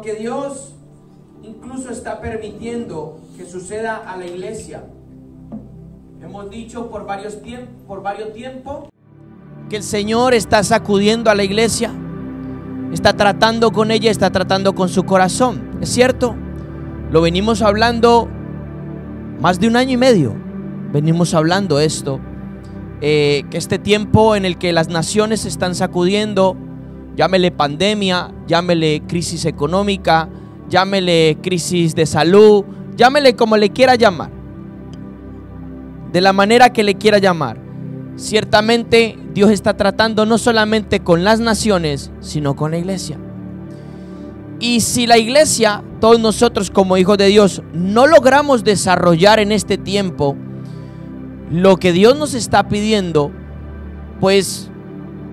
que Dios incluso está permitiendo que suceda a la iglesia. Hemos dicho por varios tiempos que el Señor está sacudiendo a la iglesia, está tratando con ella, está tratando con su corazón. ¿Es cierto? Lo venimos hablando más de 1 año y medio. Venimos hablando esto, que este tiempo en el que las naciones se están sacudiendo, llámele pandemia, llámele crisis económica, llámele crisis de salud, llámele como le quiera llamar, de la manera que le quiera llamar. Ciertamente Dios está tratando no solamente con las naciones, sino con la iglesia. Y si la iglesia, todos nosotros como hijos de Dios, no logramos desarrollar en este tiempo lo que Dios nos está pidiendo, pues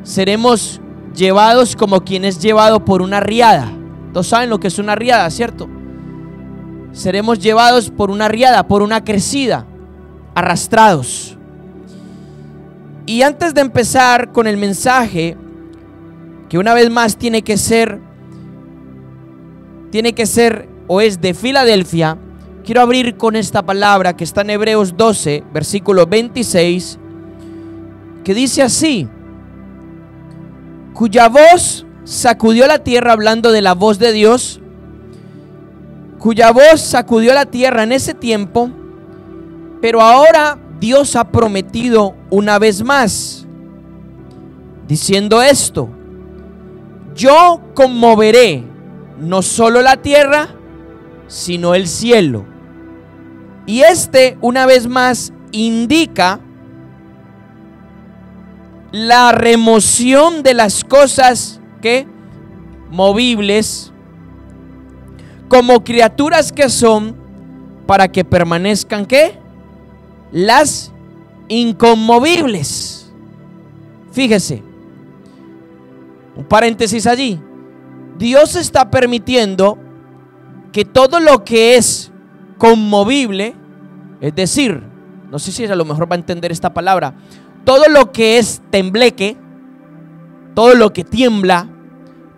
seremos llevados como quien es llevado por una riada. Todos saben lo que es una riada, ¿cierto? Seremos llevados por una riada, por una crecida, arrastrados. Y antes de empezar con el mensaje, que una vez más tiene que ser o es de Filadelfia, quiero abrir con esta palabra que está en Hebreos 12, versículo 26, que dice así: cuya voz sacudió la tierra, hablando de la voz de Dios, cuya voz sacudió la tierra en ese tiempo, pero ahora Dios ha prometido una vez más, diciendo esto: yo conmoveré no solo la tierra, sino el cielo. Y una vez más indica la remoción de las cosas que movibles, como criaturas que son, para que permanezcan ¿qué? Las inconmovibles. Fíjese, un paréntesis allí. Dios está permitiendo que todo lo que es conmovible, es decir, no sé si a lo mejor va a entender esta palabra, todo lo que es tembleque, todo lo que tiembla,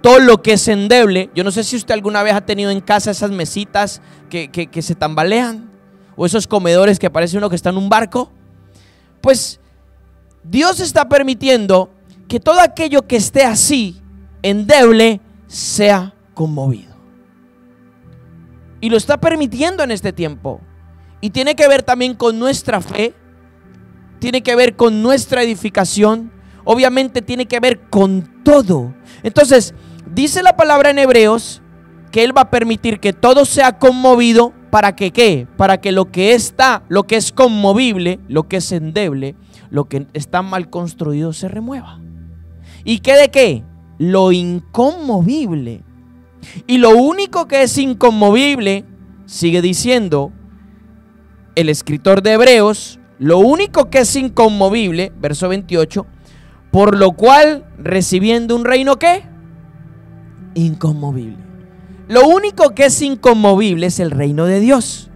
todo lo que es endeble. Yo no sé si usted alguna vez ha tenido en casa esas mesitas que se tambalean, o esos comedores que parece uno que está en un barco. Pues Dios está permitiendo que todo aquello que esté así, endeble, sea conmovido. Y lo está permitiendo en este tiempo. Y tiene que ver también con nuestra fe, tiene que ver con nuestra edificación, obviamente tiene que ver con todo. Entonces, dice la palabra en Hebreos que Él va a permitir que todo sea conmovido. ¿Para que qué? Para que lo que es conmovible, lo que es endeble, lo que está mal construido se remueva. ¿Y quede qué? Lo inconmovible. Y lo único que es inconmovible, sigue diciendo el escritor de Hebreos, lo único que es inconmovible, verso 28, por lo cual recibiendo un reino ¿qué? Inconmovible. Lo único que es inconmovible es el reino de Dios.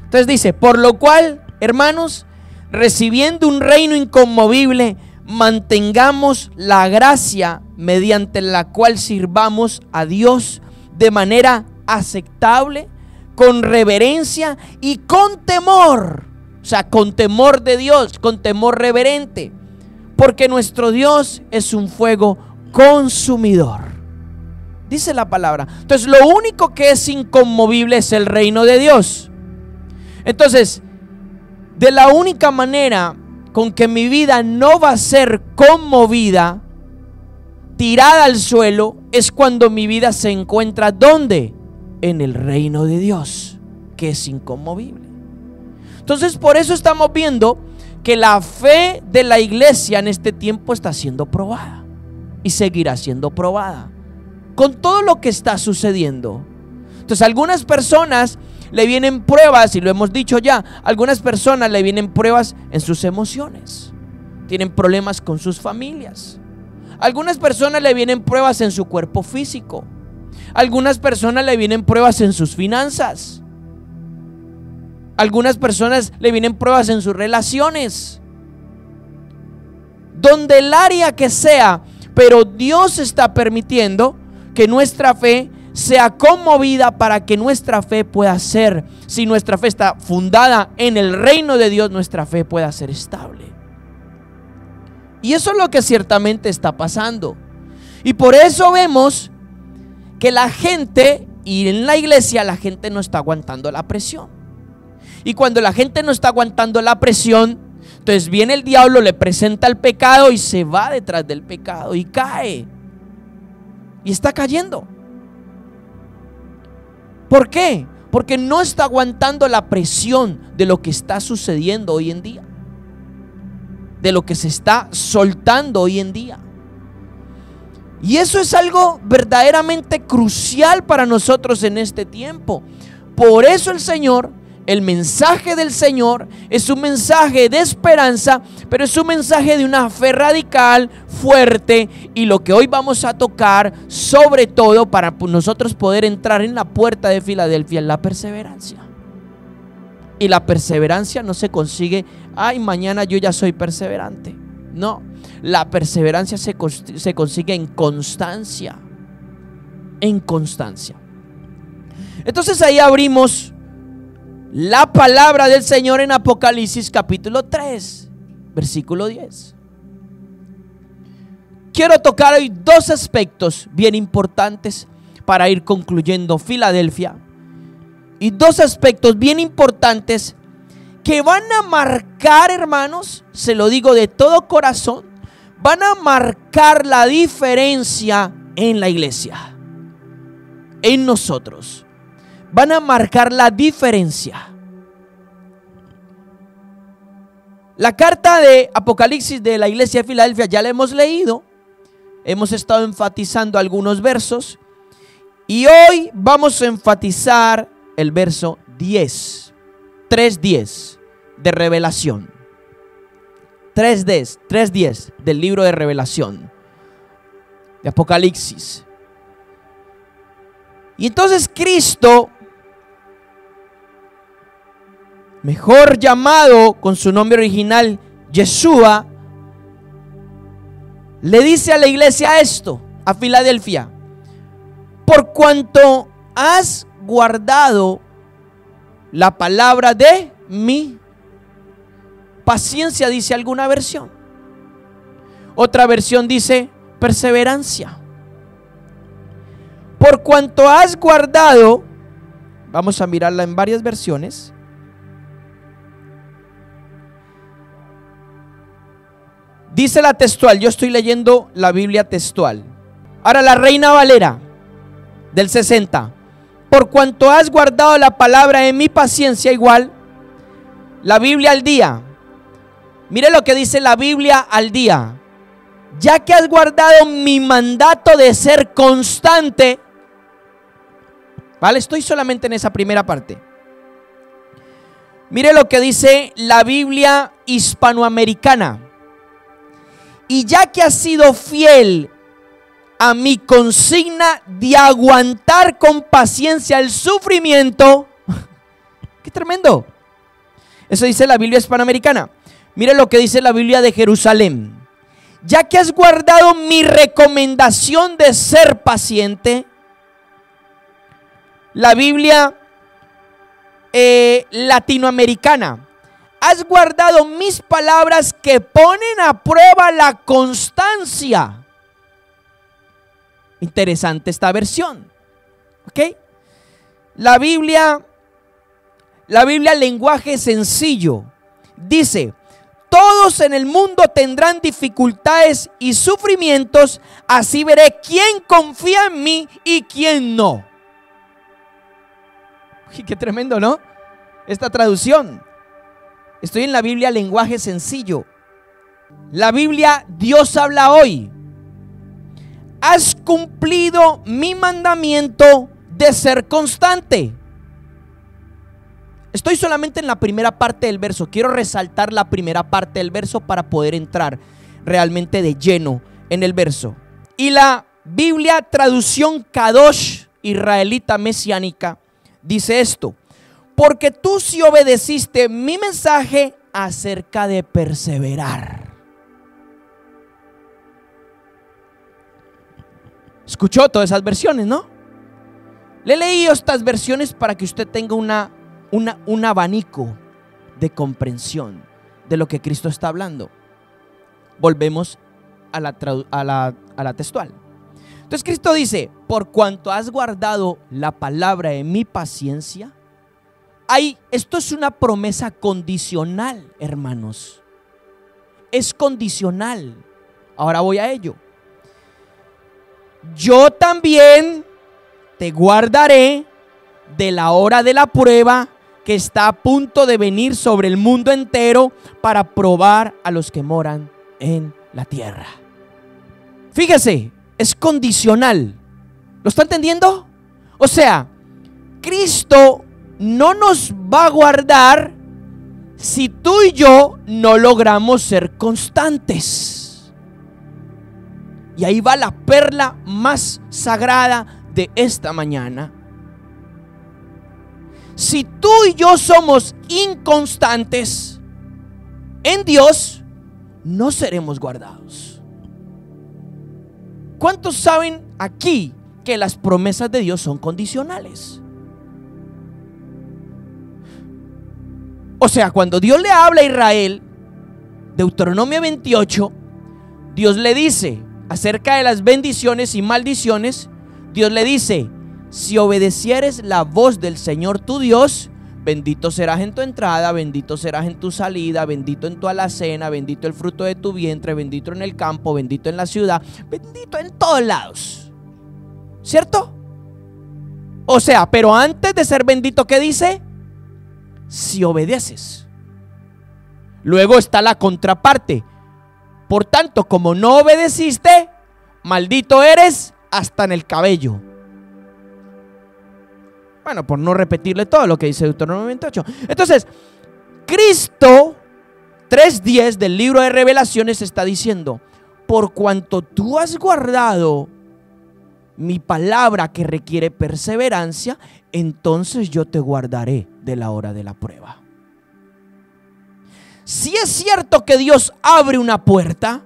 Entonces dice, por lo cual, hermanos, recibiendo un reino inconmovible, mantengamos la gracia mediante la cual sirvamos a Dios de manera aceptable, con reverencia y con temor. O sea, con temor de Dios, con temor reverente, porque nuestro Dios es un fuego consumidor. Dice la palabra. Entonces, lo único que es inconmovible es el reino de Dios. Entonces, de la única manera con que mi vida no va a ser conmovida, tirada al suelo, es cuando mi vida se encuentra ¿dónde? En el reino de Dios, que es inconmovible. Entonces, por eso estamos viendo que la fe de la iglesia en este tiempo está siendo probada y seguirá siendo probada con todo lo que está sucediendo. Entonces, algunas personas le vienen pruebas, y lo hemos dicho ya, algunas personas le vienen pruebas en sus emociones, tienen problemas con sus familias. Algunas personas le vienen pruebas en su cuerpo físico. Algunas personas le vienen pruebas en sus finanzas. Algunas personas le vienen pruebas en sus relaciones. Donde el área que sea, pero Dios está permitiendo que nuestra fe sea conmovida para que nuestra fe pueda ser, si nuestra fe está fundada en el reino de Dios, nuestra fe pueda ser estable. Y eso es lo que ciertamente está pasando. Y por eso vemos que la gente, y en la iglesia la gente no está aguantando la presión. Y cuando la gente no está aguantando la presión, entonces viene el diablo, le presenta el pecado y se va detrás del pecado y cae. Y está cayendo. ¿Por qué? Porque no está aguantando la presión de lo que está sucediendo hoy en día, de lo que se está soltando hoy en día. Y eso es algo verdaderamente crucial para nosotros en este tiempo. Por eso el Señor, el mensaje del Señor es un mensaje de esperanza, pero es un mensaje de una fe radical, fuerte. Y lo que hoy vamos a tocar, sobre todo para nosotros poder entrar en la puerta de Filadelfia, es la perseverancia. Y la perseverancia no se consigue, ay, mañana yo ya soy perseverante. No, la perseverancia se consigue en constancia. En constancia. Entonces ahí abrimos la palabra del Señor en Apocalipsis capítulo 3, versículo 10. Quiero tocar hoy dos aspectos bien importantes para ir concluyendo Filadelfia. Y dos aspectos bien importantes que van a marcar, hermanos, se lo digo de todo corazón, van a marcar la diferencia en la iglesia, en nosotros. Van a marcar la diferencia. La carta de Apocalipsis de la iglesia de Filadelfia ya la hemos leído. Hemos estado enfatizando algunos versos. Y hoy vamos a enfatizar el verso 10. 3:10 de Revelación. 3:10 del libro de Revelación, de Apocalipsis. Y entonces Cristo, mejor llamado con su nombre original, Yeshua, le dice a la iglesia esto, a Filadelfia: por cuanto has guardado la palabra de mi paciencia, dice alguna versión. Otra versión dice perseverancia. Por cuanto has guardado, vamos a mirarla en varias versiones. Dice la textual, yo estoy leyendo la Biblia textual. Ahora la Reina Valera del 60. Por cuanto has guardado la palabra de mi paciencia, igual. La Biblia al día. Mire lo que dice la Biblia al día. Ya que has guardado mi mandato de ser constante. Vale, estoy solamente en esa primera parte. Mire lo que dice la Biblia hispanoamericana. Y ya que has sido fiel a mi consigna de aguantar con paciencia el sufrimiento. ¡Qué tremendo! Eso dice la Biblia hispanoamericana. Mire lo que dice la Biblia de Jerusalén. Ya que has guardado mi recomendación de ser paciente. La Biblia latinoamericana. Has guardado mis palabras que ponen a prueba la constancia. Interesante esta versión. ¿Ok? La Biblia lenguaje sencillo dice: todos en el mundo tendrán dificultades y sufrimientos, así veré quién confía en mí y quién no. Uy, qué tremendo, ¿no? Esta traducción. Estoy en la Biblia lenguaje sencillo. La Biblia Dios habla hoy. Has cumplido mi mandamiento de ser constante. Estoy solamente en la primera parte del verso. Quiero resaltar la primera parte del verso para poder entrar realmente de lleno en el verso. Y la Biblia traducción Kadosh israelita mesiánica dice esto: porque tú sí obedeciste mi mensaje acerca de perseverar. Escuchó todas esas versiones, ¿no? Le he leído estas versiones para que usted tenga un abanico de comprensión de lo que Cristo está hablando. Volvemos a la textual. Entonces Cristo dice: por cuanto has guardado la palabra de mi paciencia. Esto es una promesa condicional, hermanos. Es condicional. Ahora voy a ello. Yo también te guardaré de la hora de la prueba que está a punto de venir sobre el mundo entero para probar a los que moran en la tierra. Fíjese, es condicional. ¿Lo está entendiendo? O sea, Cristo no nos va a guardar si tú y yo no logramos ser constantes. Y ahí va la perla más sagrada de esta mañana. Si tú y yo somos inconstantes en Dios, no seremos guardados. ¿Cuántos saben aquí que las promesas de Dios son condicionales? O sea, cuando Dios le habla a Israel, Deuteronomio 28, Dios le dice acerca de las bendiciones y maldiciones. Dios le dice: si obedecieres la voz del Señor tu Dios, bendito serás en tu entrada, bendito serás en tu salida, bendito en tu alacena, bendito el fruto de tu vientre, bendito en el campo, bendito en la ciudad, bendito en todos lados. ¿Cierto? O sea, pero antes de ser bendito, ¿qué dice? Si obedeces. Luego está la contraparte. Por tanto, como no obedeciste, maldito eres hasta en el cabello. Bueno, por no repetirle todo lo que dice Deuteronomio 28. Entonces, Cristo 3:10 del libro de Revelaciones está diciendo: por cuanto tú has guardado mi palabra que requiere perseverancia, entonces yo te guardaré de la hora de la prueba. Si es cierto que Dios abre una puerta,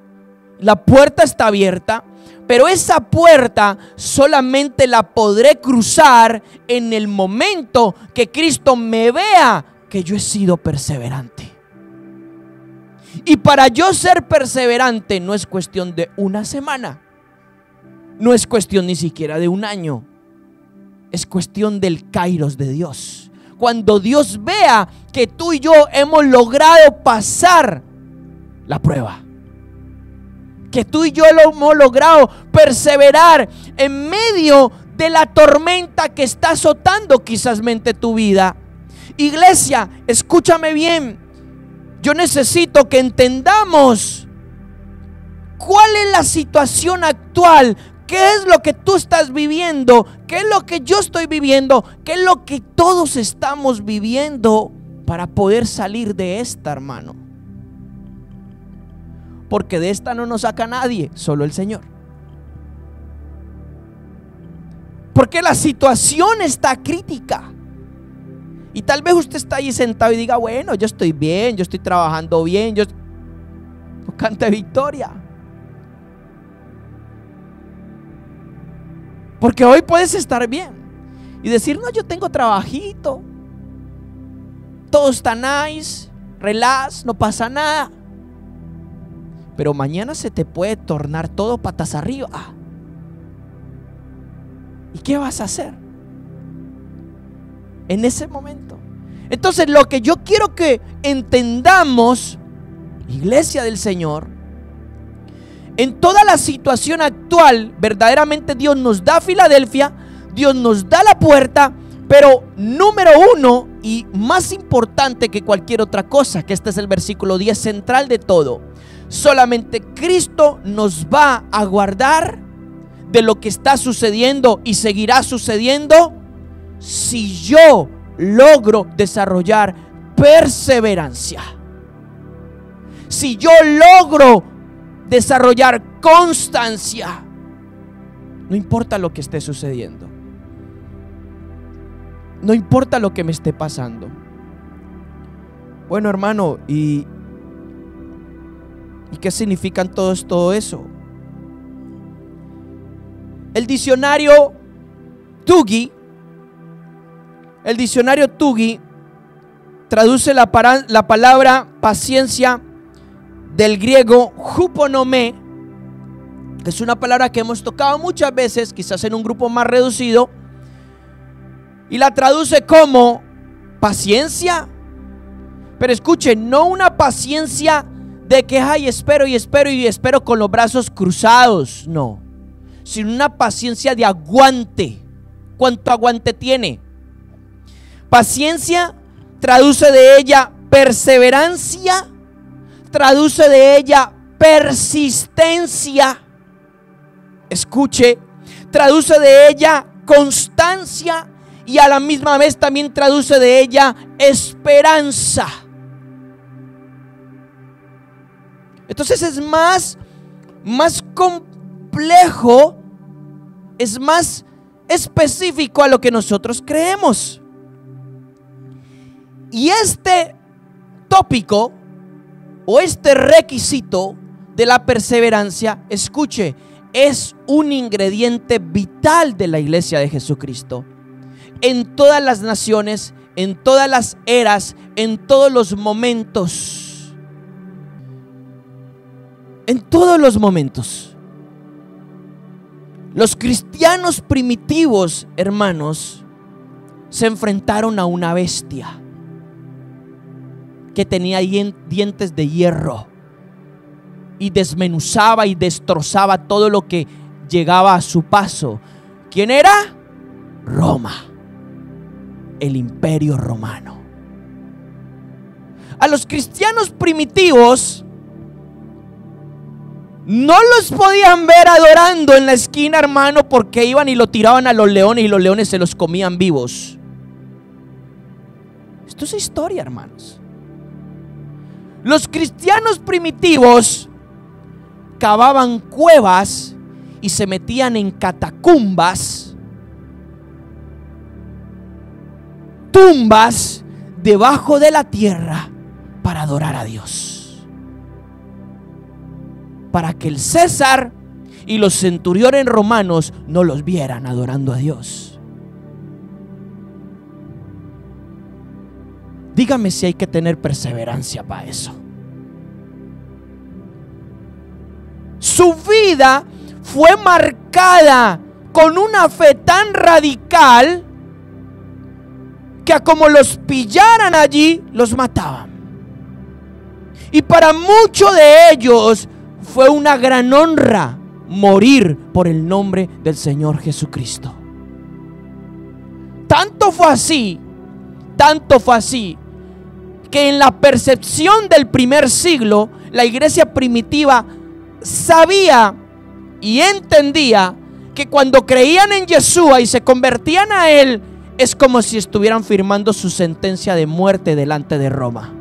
la puerta está abierta, pero esa puerta solamente la podré cruzar en el momento que Cristo me vea que yo he sido perseverante. Y para yo ser perseverante no es cuestión de una semana, no es cuestión ni siquiera de un año, es cuestión del kairos de Dios. Cuando Dios vea que tú y yo hemos logrado pasar la prueba, que tú y yo lo hemos logrado perseverar en medio de la tormenta que está azotando quizás tu vida. Iglesia, escúchame bien. Yo necesito que entendamos cuál es la situación actual. ¿Qué es lo que tú estás viviendo? ¿Qué es lo que yo estoy viviendo? ¿Qué es lo que todos estamos viviendo para poder salir de esta, hermano? Porque de esta no nos saca nadie, solo el Señor. Porque la situación está crítica. Y tal vez usted está ahí sentado y diga: bueno, yo estoy bien, yo estoy trabajando bien, yo cante victoria. Porque hoy puedes estar bien y decir: no, yo tengo trabajito, todo está nice, relax, no pasa nada. Pero mañana se te puede tornar todo patas arriba. ¿Y qué vas a hacer en ese momento? Entonces, lo que yo quiero que entendamos, iglesia del Señor, en toda la situación actual, verdaderamente Dios nos da Filadelfia, Dios nos da la puerta, pero número uno y más importante que cualquier otra cosa, que este es el versículo 10 central de todo: solamente Cristo nos va a guardar de lo que está sucediendo y seguirá sucediendo si yo logro desarrollar perseverancia, si yo logro desarrollar constancia. No importa lo que esté sucediendo, no importa lo que me esté pasando. Bueno, hermano, ¿y qué significan todo eso? El diccionario Tuggy El diccionario Tuggy traduce la palabra paciencia del griego huponomé, que es una palabra que hemos tocado muchas veces, quizás en un grupo más reducido, y la traduce como paciencia. Pero escuchen, no una paciencia de que ay, espero y espero y espero con los brazos cruzados, no, sino una paciencia de aguante. ¿Cuánto aguante tiene? Paciencia traduce de ella perseverancia, traduce de ella persistencia. Escuche, traduce de ella constancia y a la misma vez también traduce de ella esperanza. Entonces es más complejo, es más específico a lo que nosotros creemos. Y este tópico o este requisito de la perseverancia, escuche, es un ingrediente vital de la iglesia de Jesucristo. En todas las naciones, en todas las eras, en todos los momentos. En todos los momentos. Los cristianos primitivos, hermanos, se enfrentaron a una bestia que tenía dientes de hierro y desmenuzaba y destrozaba todo lo que llegaba a su paso. ¿Quién era? Roma, el imperio romano. A los cristianos primitivos no los podían ver adorando en la esquina, hermano, porque iban y lo tiraban a los leones y los leones se los comían vivos. Esto es historia, hermanos. Los cristianos primitivos cavaban cuevas y se metían en catacumbas, tumbas debajo de la tierra para adorar a Dios. Para que el César y los centuriones romanos no los vieran adorando a Dios. Dígame si hay que tener perseverancia para eso. Su vida fue marcada con una fe tan radical que a como los pillaran allí, los mataban. Y para muchos de ellos fue una gran honra morir por el nombre del Señor Jesucristo. Tanto fue así que en la percepción del primer siglo, la iglesia primitiva sabía y entendía que cuando creían en Yeshua y se convertían a Él, es como si estuvieran firmando su sentencia de muerte delante de Roma.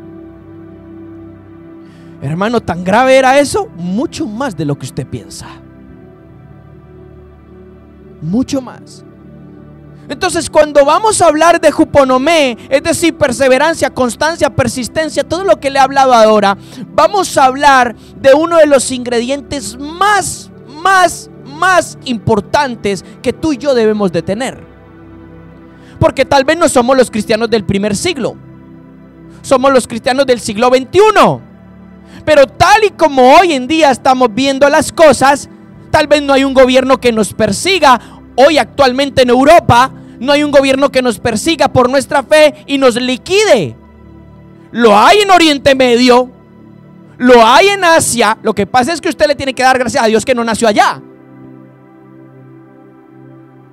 Hermano, tan grave era eso, mucho más de lo que usted piensa. Mucho más. Entonces, cuando vamos a hablar de huponomé, es decir, perseverancia, constancia, persistencia, todo lo que le he hablado ahora, vamos a hablar de uno de los ingredientes más importantes que tú y yo debemos de tener. Porque tal vez no somos los cristianos del primer siglo, somos los cristianos del siglo XXI. Pero tal y como hoy en día estamos viendo las cosas, tal vez no hay un gobierno que nos persiga. Hoy actualmente en Europa no hay un gobierno que nos persiga por nuestra fe y nos liquide. Lo hay en Oriente Medio, lo hay en Asia. Lo que pasa es que usted le tiene que dar gracias a Dios que no nació allá.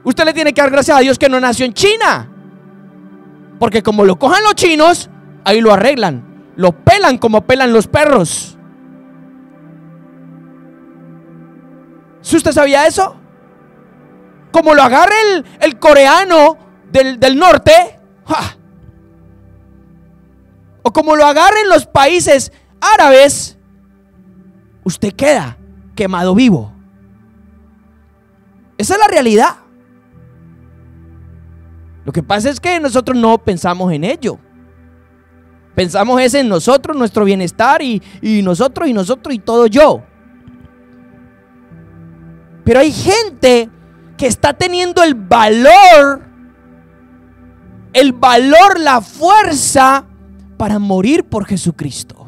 Usted le tiene que dar gracias a Dios que no nació en China, porque como lo cojan los chinos, ahí lo arreglan. Lo pelan como pelan los perros. ¿Si usted sabía eso? Como lo agarre el coreano del norte, ¡ja!, o como lo agarren los países árabes, usted queda quemado vivo. Esa es la realidad. Lo que pasa es que nosotros no pensamos en ello. Pensamos es en nosotros, nuestro bienestar y nosotros y todo yo. Pero hay gente que está teniendo el valor el valor, la fuerza para morir por Jesucristo.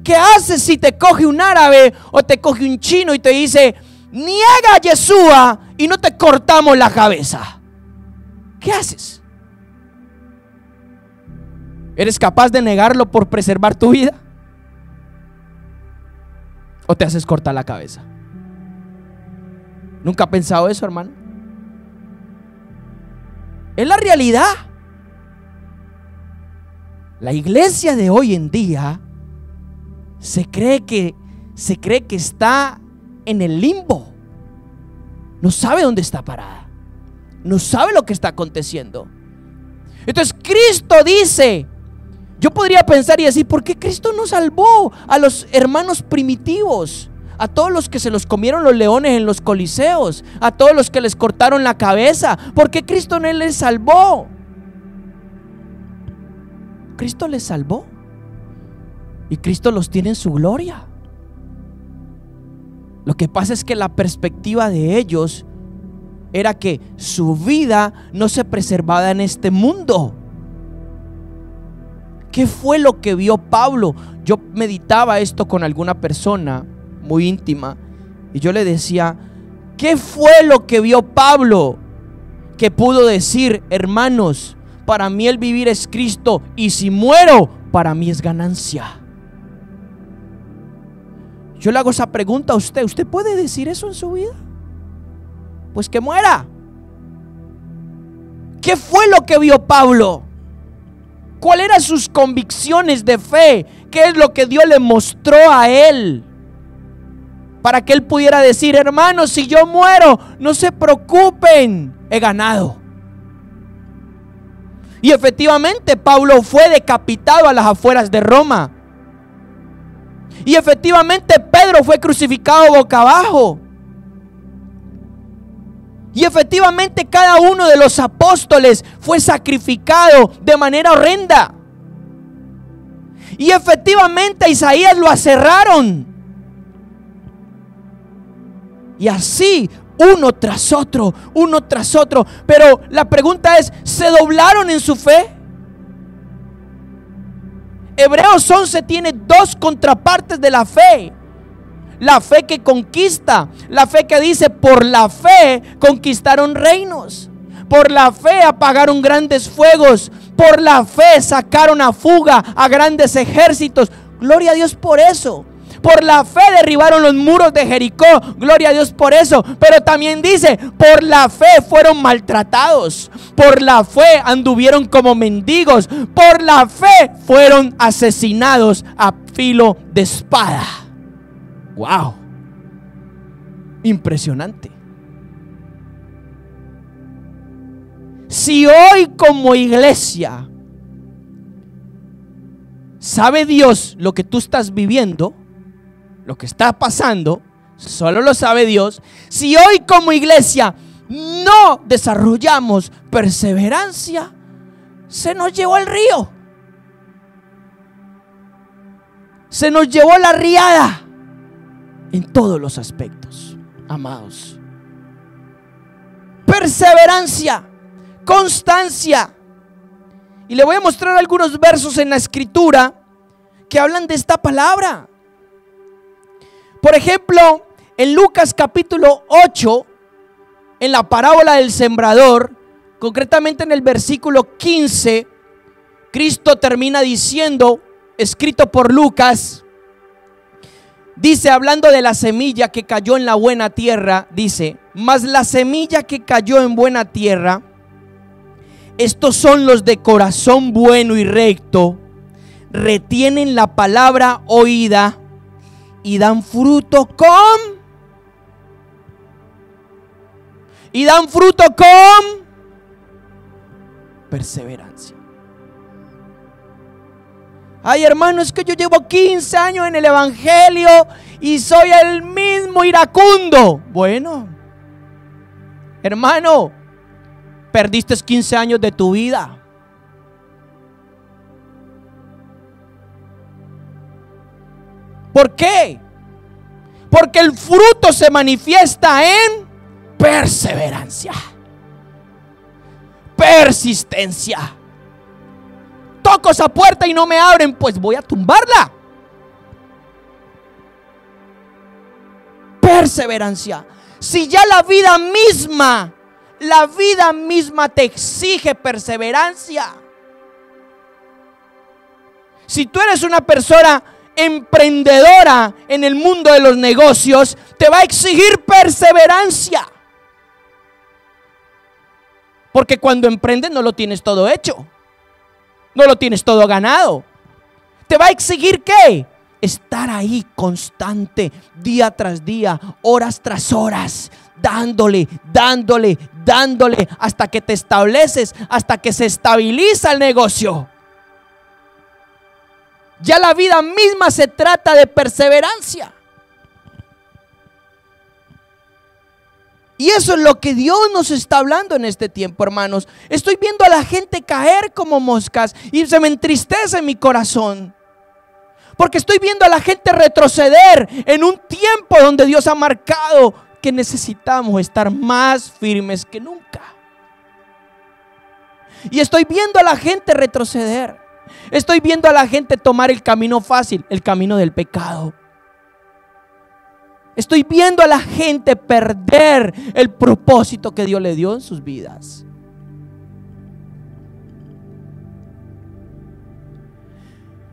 ¿Qué haces si te coge un árabe o te coge un chino y te dice, niega a Yeshua y no te cortamos la cabeza? ¿Qué haces? ¿Eres capaz de negarlo por preservar tu vida? ¿O te haces cortar la cabeza? ¿Nunca has pensado eso, hermano? Es la realidad. La iglesia de hoy en día se cree que está en el limbo. No sabe dónde está parada. No sabe lo que está aconteciendo. Entonces Cristo dice, yo podría pensar y decir, ¿por qué Cristo no salvó a los hermanos primitivos? A todos los que se los comieron los leones en los coliseos, a todos los que les cortaron la cabeza. ¿Por qué Cristo no les salvó? Cristo les salvó y Cristo los tiene en su gloria. Lo que pasa es que la perspectiva de ellos era que su vida no se preservaba en este mundo. ¿Qué fue lo que vio Pablo? Yo meditaba esto con alguna persona muy íntima y yo le decía, ¿qué fue lo que vio Pablo que pudo decir, hermanos, para mí el vivir es Cristo y si muero, para mí es ganancia? Yo le hago esa pregunta a usted. ¿Usted puede decir eso en su vida? Pues que muera. ¿Qué fue lo que vio Pablo? ¿Cuáles eran sus convicciones de fe? ¿Qué es lo que Dios le mostró a él? Para que él pudiera decir, hermanos, si yo muero, no se preocupen, he ganado. Y efectivamente Pablo fue decapitado a las afueras de Roma. Y efectivamente Pedro fue crucificado boca abajo. Y efectivamente cada uno de los apóstoles fue sacrificado de manera horrenda. Y efectivamente a Isaías lo aserraron. Y así uno tras otro, uno tras otro. Pero la pregunta es, ¿se doblaron en su fe? Hebreos 11 tiene dos contrapartes de la fe. La fe que conquista, la fe que dice, por la fe conquistaron reinos, por la fe apagaron grandes fuegos, por la fe sacaron a fuga a grandes ejércitos. Gloria a Dios por eso. Por la fe derribaron los muros de Jericó. Gloria a Dios por eso. Pero también dice, por la fe fueron maltratados. Por la fe anduvieron como mendigos. Por la fe fueron asesinados a filo de espada. ¡Wow! Impresionante. Si hoy como iglesia sabe Dios lo que tú estás viviendo, lo que está pasando, solo lo sabe Dios. Si hoy como iglesia no desarrollamos perseverancia, se nos llevó el río, se nos llevó la riada en todos los aspectos, amados. Perseverancia, constancia. Y le voy a mostrar algunos versos en la escritura que hablan de esta palabra. Por ejemplo, en Lucas capítulo 8, en la parábola del sembrador, concretamente en el versículo 15, Cristo termina diciendo, escrito por Lucas, dice, hablando de la semilla que cayó en la buena tierra, dice, mas la semilla que cayó en buena tierra, estos son los de corazón bueno y recto, retienen la palabra oída y dan fruto con perseverancia. Ay, hermano, es que yo llevo 15 años en el evangelio y soy el mismo iracundo. Bueno, hermano, perdiste 15 años de tu vida. ¿Por qué? Porque el fruto se manifiesta en perseverancia. Persistencia. Toco esa puerta y no me abren, pues voy a tumbarla. Perseverancia. Si ya la vida misma te exige perseverancia. Si tú eres una persona emprendedora en el mundo de los negocios, te va a exigir perseverancia. Porque cuando emprendes no lo tienes todo hecho, no lo tienes todo ganado. Te va a exigir ¿qué? Estar ahí constante, día tras día, horas tras horas, dándole, hasta que te estableces, hasta que se estabiliza el negocio. Ya la vida misma se trata de perseverancia. Y eso es lo que Dios nos está hablando en este tiempo, hermanos. Estoy viendo a la gente caer como moscas y se me entristece mi corazón. Porque estoy viendo a la gente retroceder en un tiempo donde Dios ha marcado que necesitamos estar más firmes que nunca. Y estoy viendo a la gente retroceder. Estoy viendo a la gente tomar el camino fácil, el camino del pecado. Estoy viendo a la gente perder el propósito que Dios le dio en sus vidas.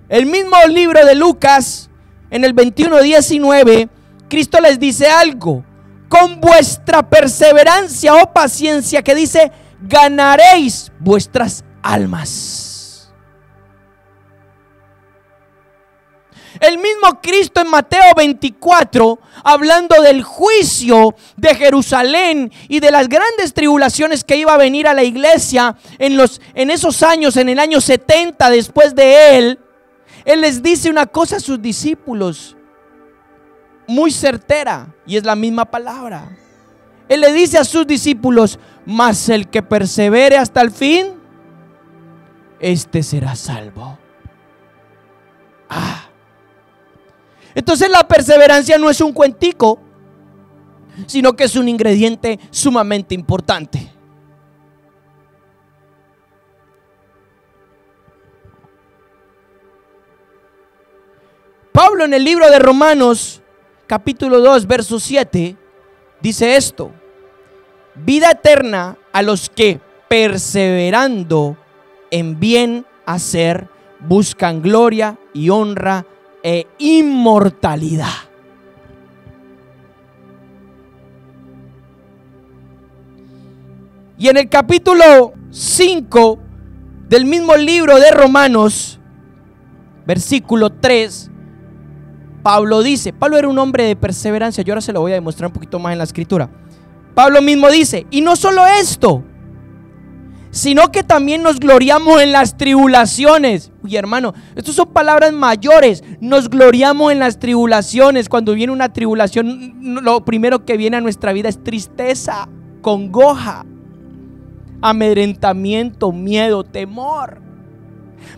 El mismo libro de Lucas, en el 21:19, Cristo les dice algo. Con vuestra perseverancia o paciencia, que dice, ganaréis vuestras almas. El mismo Cristo en Mateo 24, hablando del juicio de Jerusalén y de las grandes tribulaciones que iba a venir a la iglesia en esos años, en el año 70 después de Él les dice una cosa a sus discípulos muy certera, y es la misma palabra. Él le dice a sus discípulos: mas el que persevere hasta el fin, este será salvo. Entonces la perseverancia no es un cuentico, sino que es un ingrediente sumamente importante. Pablo en el libro de Romanos, capítulo 2, verso 7, dice esto: vida eterna a los que perseverando en bien hacer buscan gloria y honra e inmortalidad. Y en el capítulo 5 del mismo libro de Romanos, versículo 3, Pablo dice, Pablo era un hombre de perseverancia, yo ahora se lo voy a demostrar un poquito más en la escritura. Pablo mismo dice, y no solo esto, sino que también nos gloriamos en las tribulaciones. Uy, hermano, estas son palabras mayores. Nos gloriamos en las tribulaciones. Cuando viene una tribulación, lo primero que viene a nuestra vida es tristeza, congoja, amedrentamiento, miedo, temor.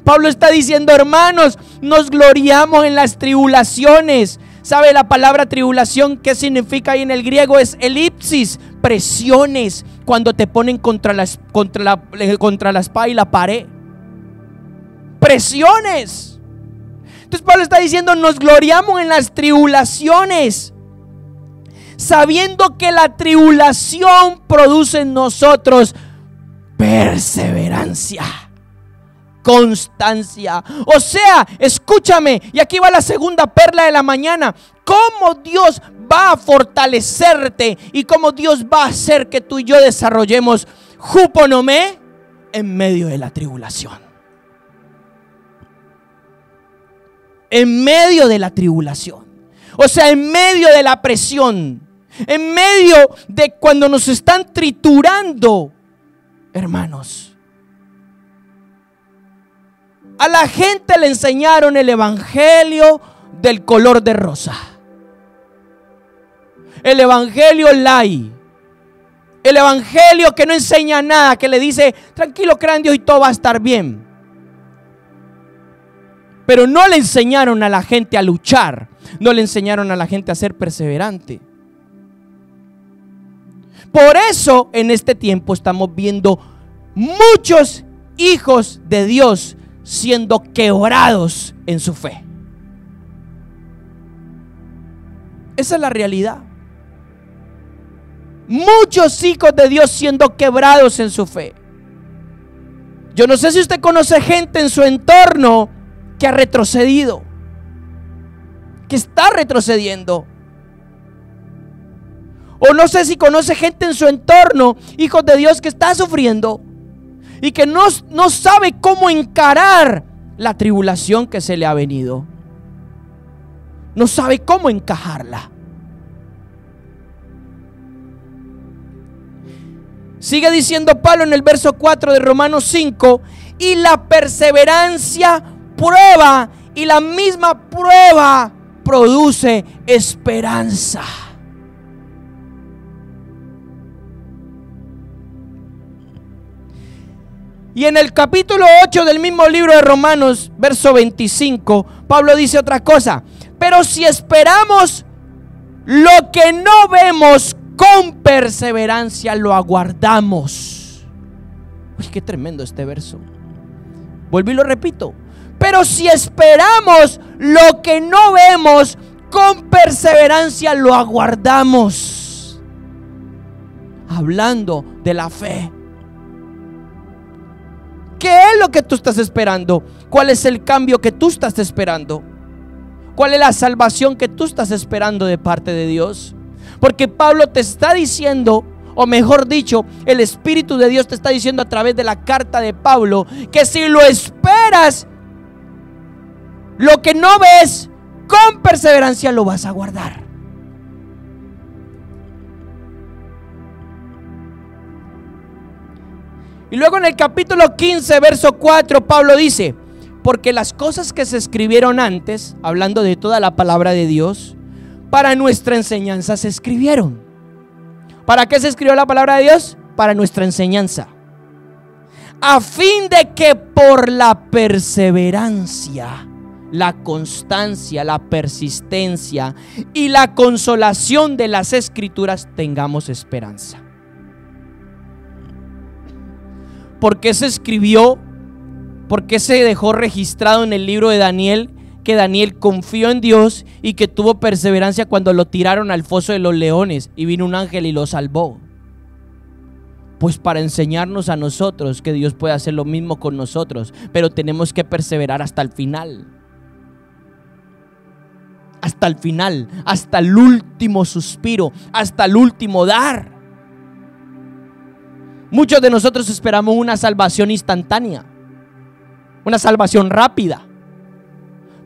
Pablo está diciendo, hermanos, nos gloriamos en las tribulaciones. ¿Sabe la palabra tribulación qué significa ahí en el griego? Es elipsis, presiones, cuando te ponen contra la espada y la pared. Presiones. Entonces Pablo está diciendo, nos gloriamos en las tribulaciones, sabiendo que la tribulación produce en nosotros perseverancia, constancia. O sea, escúchame, y aquí va la segunda perla de la mañana: cómo Dios va a fortalecerte y cómo Dios va a hacer que tú y yo desarrollemos juponomé en medio de la tribulación. En medio de la tribulación, o sea, en medio de la presión, en medio de cuando nos están triturando, hermanos. A la gente le enseñaron el evangelio del color de rosa, el evangelio light, el evangelio que no enseña nada, que le dice tranquilo, crea en Dios y todo va a estar bien. Pero no le enseñaron a la gente a luchar, no le enseñaron a la gente a ser perseverante. Por eso en este tiempo estamos viendo muchos hijos de Dios siendo quebrados en su fe. Esa es la realidad. Muchos hijos de Dios siendo quebrados en su fe. Yo no sé si usted conoce gente en su entorno que ha retrocedido, que está retrocediendo. O no sé si conoce gente en su entorno, hijos de Dios, que está sufriendo y que no sabe cómo encarar la tribulación que se le ha venido. No sabe cómo encajarla. Sigue diciendo Pablo en el verso 4 de Romanos 5, y la perseverancia prueba, y la misma prueba produce esperanza. Y en el capítulo 8 del mismo libro de Romanos, verso 25, Pablo dice otra cosa: pero si esperamos lo que no vemos, con perseverancia lo aguardamos. Uy, qué tremendo este verso. Vuelvo y lo repito. Pero si esperamos lo que no vemos, con perseverancia lo aguardamos. Hablando de la fe. ¿Qué es lo que tú estás esperando? ¿Cuál es el cambio que tú estás esperando? ¿Cuál es la salvación que tú estás esperando de parte de Dios? Porque Pablo te está diciendo, o mejor dicho, el Espíritu de Dios te está diciendo a través de la carta de Pablo, que si lo esperas, lo que no ves, con perseverancia lo vas a guardar. Y luego en el capítulo 15, verso 4, Pablo dice: porque las cosas que se escribieron antes, hablando de toda la palabra de Dios, para nuestra enseñanza se escribieron. ¿Para qué se escribió la palabra de Dios? Para nuestra enseñanza, a fin de que por la perseverancia, la constancia, la persistencia y la consolación de las Escrituras tengamos esperanza. ¿Por qué se escribió? ¿Por qué se dejó registrado en el libro de Daniel que Daniel confió en Dios y que tuvo perseverancia cuando lo tiraron al foso de los leones y vino un ángel y lo salvó? Pues para enseñarnos a nosotros que Dios puede hacer lo mismo con nosotros, pero tenemos que perseverar hasta el final. Hasta el final, hasta el último suspiro, hasta el último dar. Muchos de nosotros esperamos una salvación instantánea, una salvación rápida,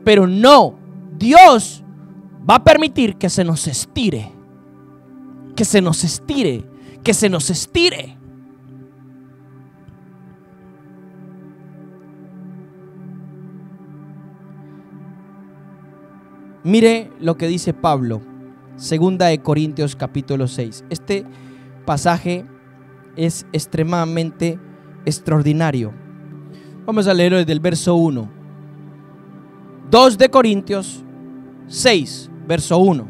pero no, Dios va a permitir que se nos estire, que se nos estire, que se nos estire. Mire lo que dice Pablo, 2 de Corintios capítulo 6. Este pasaje es extremadamente extraordinario. Vamos a leerlo desde el verso 1. 2 de Corintios 6, verso 1.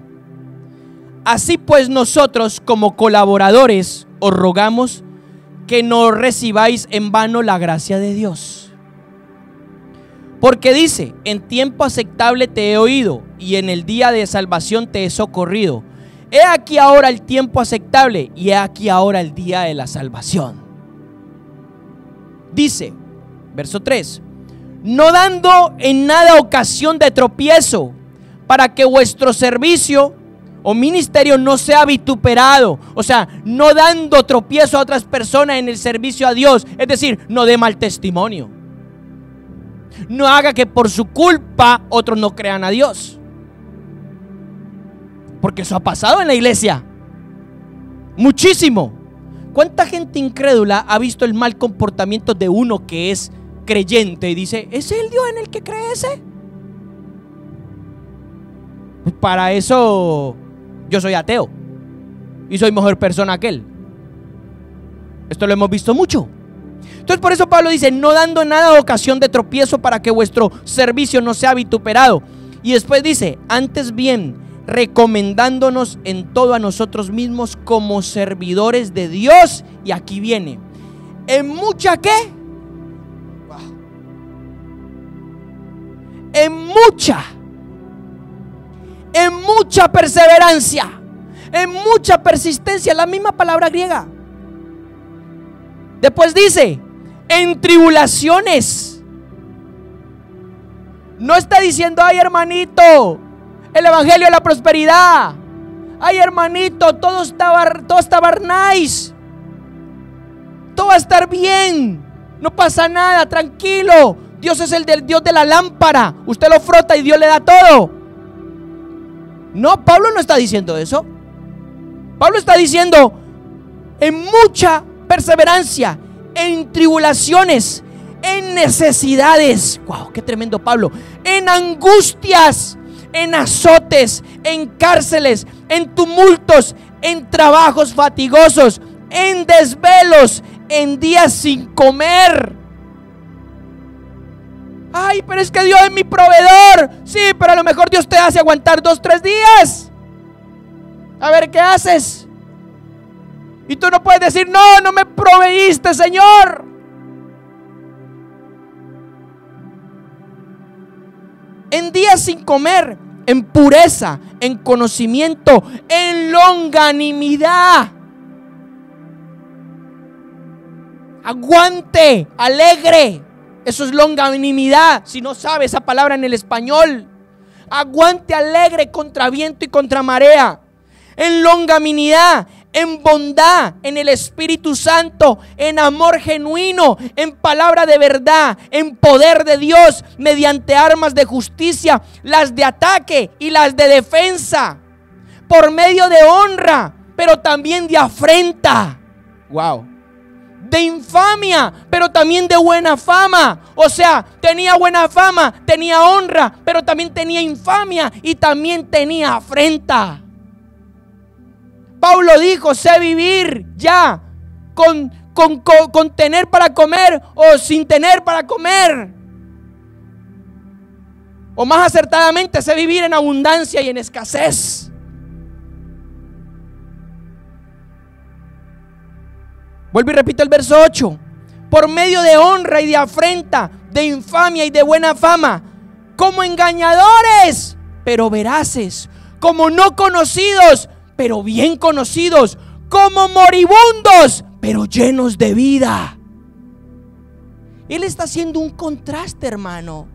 Así pues nosotros como colaboradores os rogamos que no recibáis en vano la gracia de Dios. Porque dice: en tiempo aceptable te he oído y en el día de salvación te he socorrido. He aquí ahora el tiempo aceptable y he aquí ahora el día de la salvación. Dice, verso 3: no dando en nada ocasión de tropiezo, para que vuestro servicio o ministerio no sea vituperado. O sea, no dando tropiezo a otras personas en el servicio a Dios. Es decir, no dé mal testimonio. No haga que por su culpa otros no crean a Dios. Porque eso ha pasado en la iglesia. Muchísimo. ¿Cuánta gente incrédula ha visto el mal comportamiento de uno que es creyente y dice: ¿es el Dios en el que cree ese? Pues para eso yo soy ateo y soy mejor persona que él. Esto lo hemos visto mucho. Entonces por eso Pablo dice: no dando nada ocasión de tropiezo, para que vuestro servicio no sea vituperado. Y después dice: antes bien, recomendándonos en todo a nosotros mismos como servidores de Dios. Y aquí viene: ¿En mucha qué? En mucha perseverancia, en mucha persistencia, la misma palabra griega. Después dice, en tribulaciones. No está diciendo, ay hermanito, el evangelio de la prosperidad. Ay hermanito, todo estaba nice. Todo va a estar bien. No pasa nada, tranquilo. Dios es el del Dios de la lámpara. Usted lo frota y Dios le da todo. No, Pablo no está diciendo eso. Pablo está diciendo, en mucha perseverancia, en tribulaciones, en necesidades. Wow, qué tremendo Pablo. En angustias, en azotes, en cárceles, en tumultos, en trabajos fatigosos, en desvelos, en días sin comer. Ay, pero es que Dios es mi proveedor. Sí, pero a lo mejor Dios te hace aguantar 2-3 días. A ver qué haces. Y tú no puedes decir, no, no me proveíste, Señor. En días sin comer, en pureza, en conocimiento, en longanimidad. Aguante, alegre. Eso es longanimidad. Si no sabe esa palabra en el español. Aguante, alegre, contra viento y contra marea. En longanimidad, en bondad, en el Espíritu Santo, en amor genuino, en palabra de verdad, en poder de Dios, mediante armas de justicia, las de ataque y las de defensa, por medio de honra, pero también de afrenta. Wow. De infamia, pero también de buena fama. O sea, tenía buena fama, tenía honra, pero también tenía infamia y también tenía afrenta. Pablo dijo, sé vivir ya con tener para comer o sin tener para comer. O más acertadamente, sé vivir en abundancia y en escasez. Vuelvo y repito el verso 8. Por medio de honra y de afrenta, de infamia y de buena fama, como engañadores, pero veraces, como no conocidos, pero bien conocidos, como moribundos, pero llenos de vida. Él está haciendo un contraste, hermano.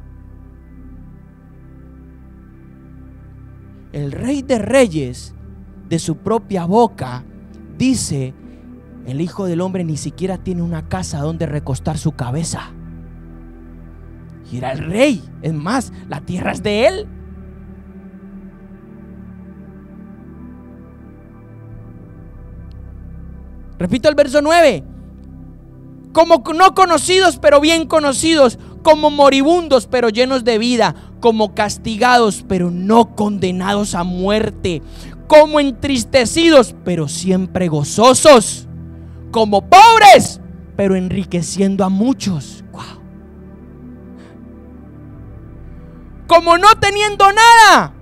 El Rey de Reyes, de su propia boca, dice: el Hijo del Hombre ni siquiera tiene una casa donde recostar su cabeza. Y era el rey. Es más, la tierra es de él. Repito el verso 9. Como no conocidos, pero bien conocidos. Como moribundos, pero llenos de vida. Como castigados, pero no condenados a muerte. Como entristecidos, pero siempre gozosos. Como pobres, pero enriqueciendo a muchos. Wow. Como no teniendo nada,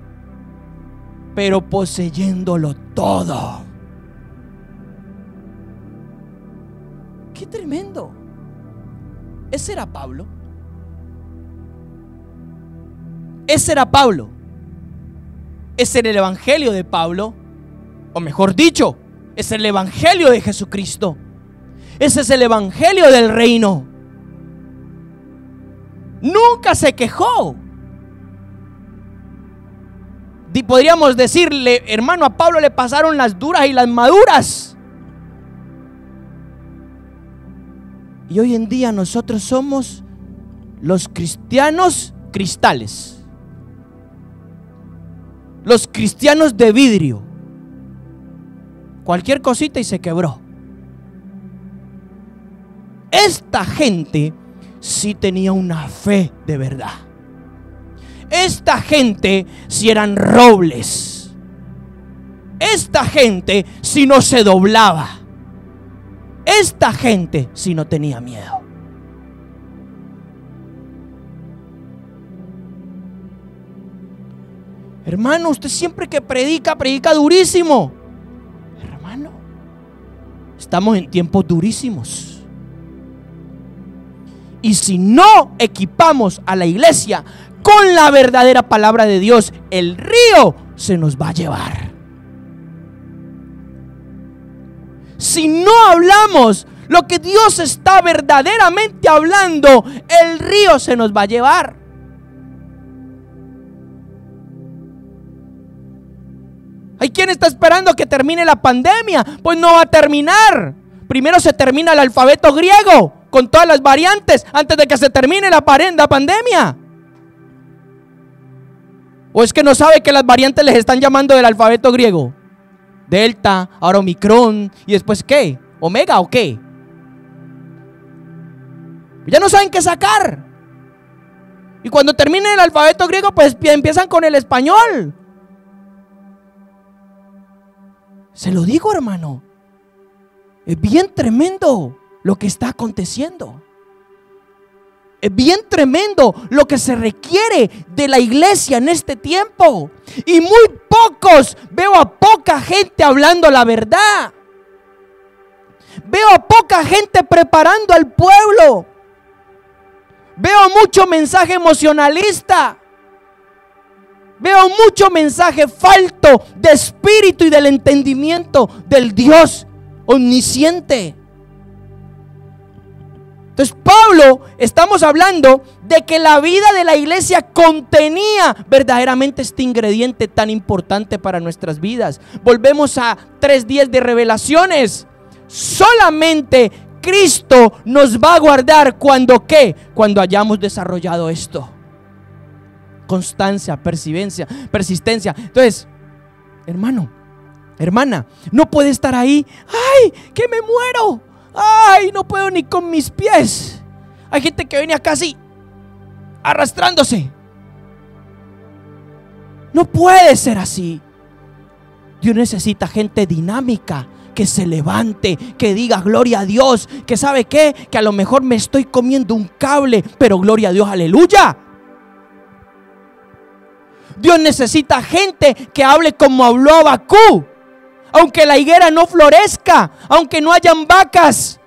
pero poseyéndolo todo. Qué tremendo. Ese era Pablo. Ese era Pablo. Ese era el evangelio de Pablo. O mejor dicho, es el evangelio de Jesucristo. Ese es el evangelio del reino. Nunca se quejó. Podríamos decirle, hermano, a Pablo le pasaron las duras y las maduras. Y hoy en día nosotros somos los cristianos cristales. Los cristianos de vidrio. Cualquier cosita y se quebró. Esta gente sí tenía una fe de verdad. Esta gente sí eran robles. Esta gente sí no se doblaba. Esta gente sí no tenía miedo. Hermano, usted siempre que predica durísimo. Hermano, estamos en tiempos durísimos. Y si no equipamos a la iglesia con la verdadera palabra de Dios, el río se nos va a llevar. Si no hablamos lo que Dios está verdaderamente hablando, el río se nos va a llevar. Hay quien está esperando que termine la pandemia. Pues no va a terminar. Primero se termina el alfabeto griego con todas las variantes antes de que se termine la pandemia. ¿O es que no sabe que las variantes les están llamando del alfabeto griego? Delta, ahora Omicron, y después ¿qué? ¿Omega o qué? Ya no saben qué sacar. Y cuando termine el alfabeto griego, pues empiezan con el español. Se lo digo, hermano, es bien tremendo lo que está aconteciendo. Es bien tremendo lo que se requiere de la iglesia en este tiempo. Y muy pocos, veo a poca gente hablando la verdad. Veo a poca gente preparando al pueblo. Veo mucho mensaje emocionalista. Veo mucho mensaje falto de espíritu y del entendimiento del Dios omnisciente. Entonces Pablo, estamos hablando de que la vida de la iglesia contenía verdaderamente este ingrediente tan importante para nuestras vidas. Volvemos a 3:10 de Revelaciones. Solamente Cristo nos va a guardar cuando ¿qué? Cuando hayamos desarrollado esto. Constancia, persistencia. Entonces, hermano, hermana, no puede estar ahí. ¡Ay, que me muero! ¡Ay, no puedo ni con mis pies! Hay gente que viene acá así, arrastrándose. No puede ser así. Dios necesita gente dinámica, que se levante, que diga gloria a Dios, que sabe qué, que a lo mejor me estoy comiendo un cable, pero gloria a Dios, aleluya. Dios necesita gente que hable como habló Abacú. Aunque la higuera no florezca, aunque no hayan vacas,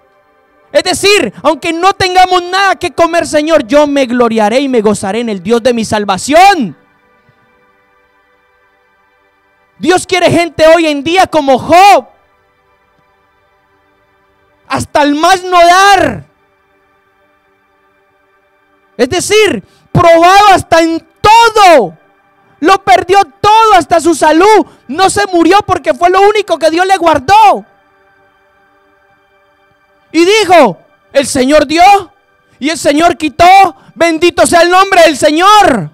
es decir, aunque no tengamos nada que comer, Señor, yo me gloriaré y me gozaré en el Dios de mi salvación. Dios quiere gente hoy en día como Job, hasta el más no dar, es decir, probado hasta en todo. Lo perdió todo, hasta su salud. No se murió porque fue lo único que Dios le guardó. Y dijo, el Señor dio y el Señor quitó. Bendito sea el nombre del Señor.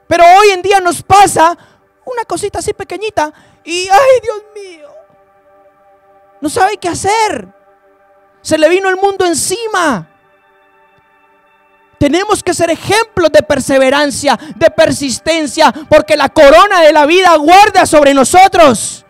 Pero hoy en día nos pasa una cosita así pequeñita y ¡ay, Dios mío! No sabe qué hacer. Se le vino el mundo encima. Tenemos que ser ejemplos de perseverancia, de persistencia, porque la corona de la vida guarda sobre nosotros.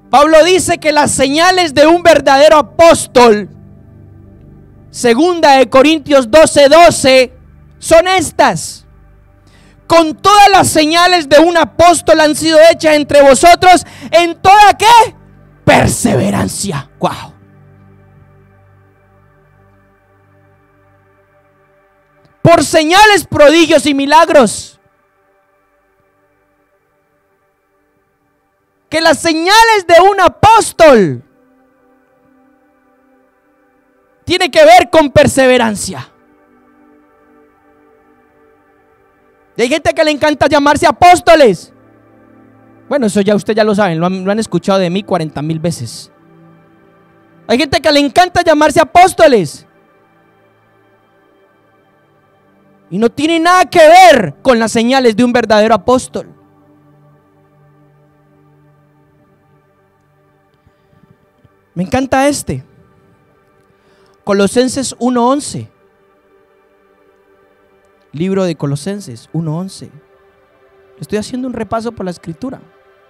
Pablo dice que las señales de un verdadero apóstol, 2 Corintios 12:12, son estas. Con todas las señales de un apóstol han sido hechas entre vosotros en toda ¿qué? Perseverancia. Wow. Por señales, prodigios y milagros. Que las señales de un apóstol tiene que ver con perseverancia. Y hay gente que le encanta llamarse apóstoles. Bueno, eso ya ustedes ya lo saben, lo han escuchado de mí 40,000 veces. Hay gente que le encanta llamarse apóstoles y no tiene nada que ver con las señales de un verdadero apóstol. Me encanta este. Colosenses 1:11. Libro de Colosenses 1:11. Estoy haciendo un repaso por la escritura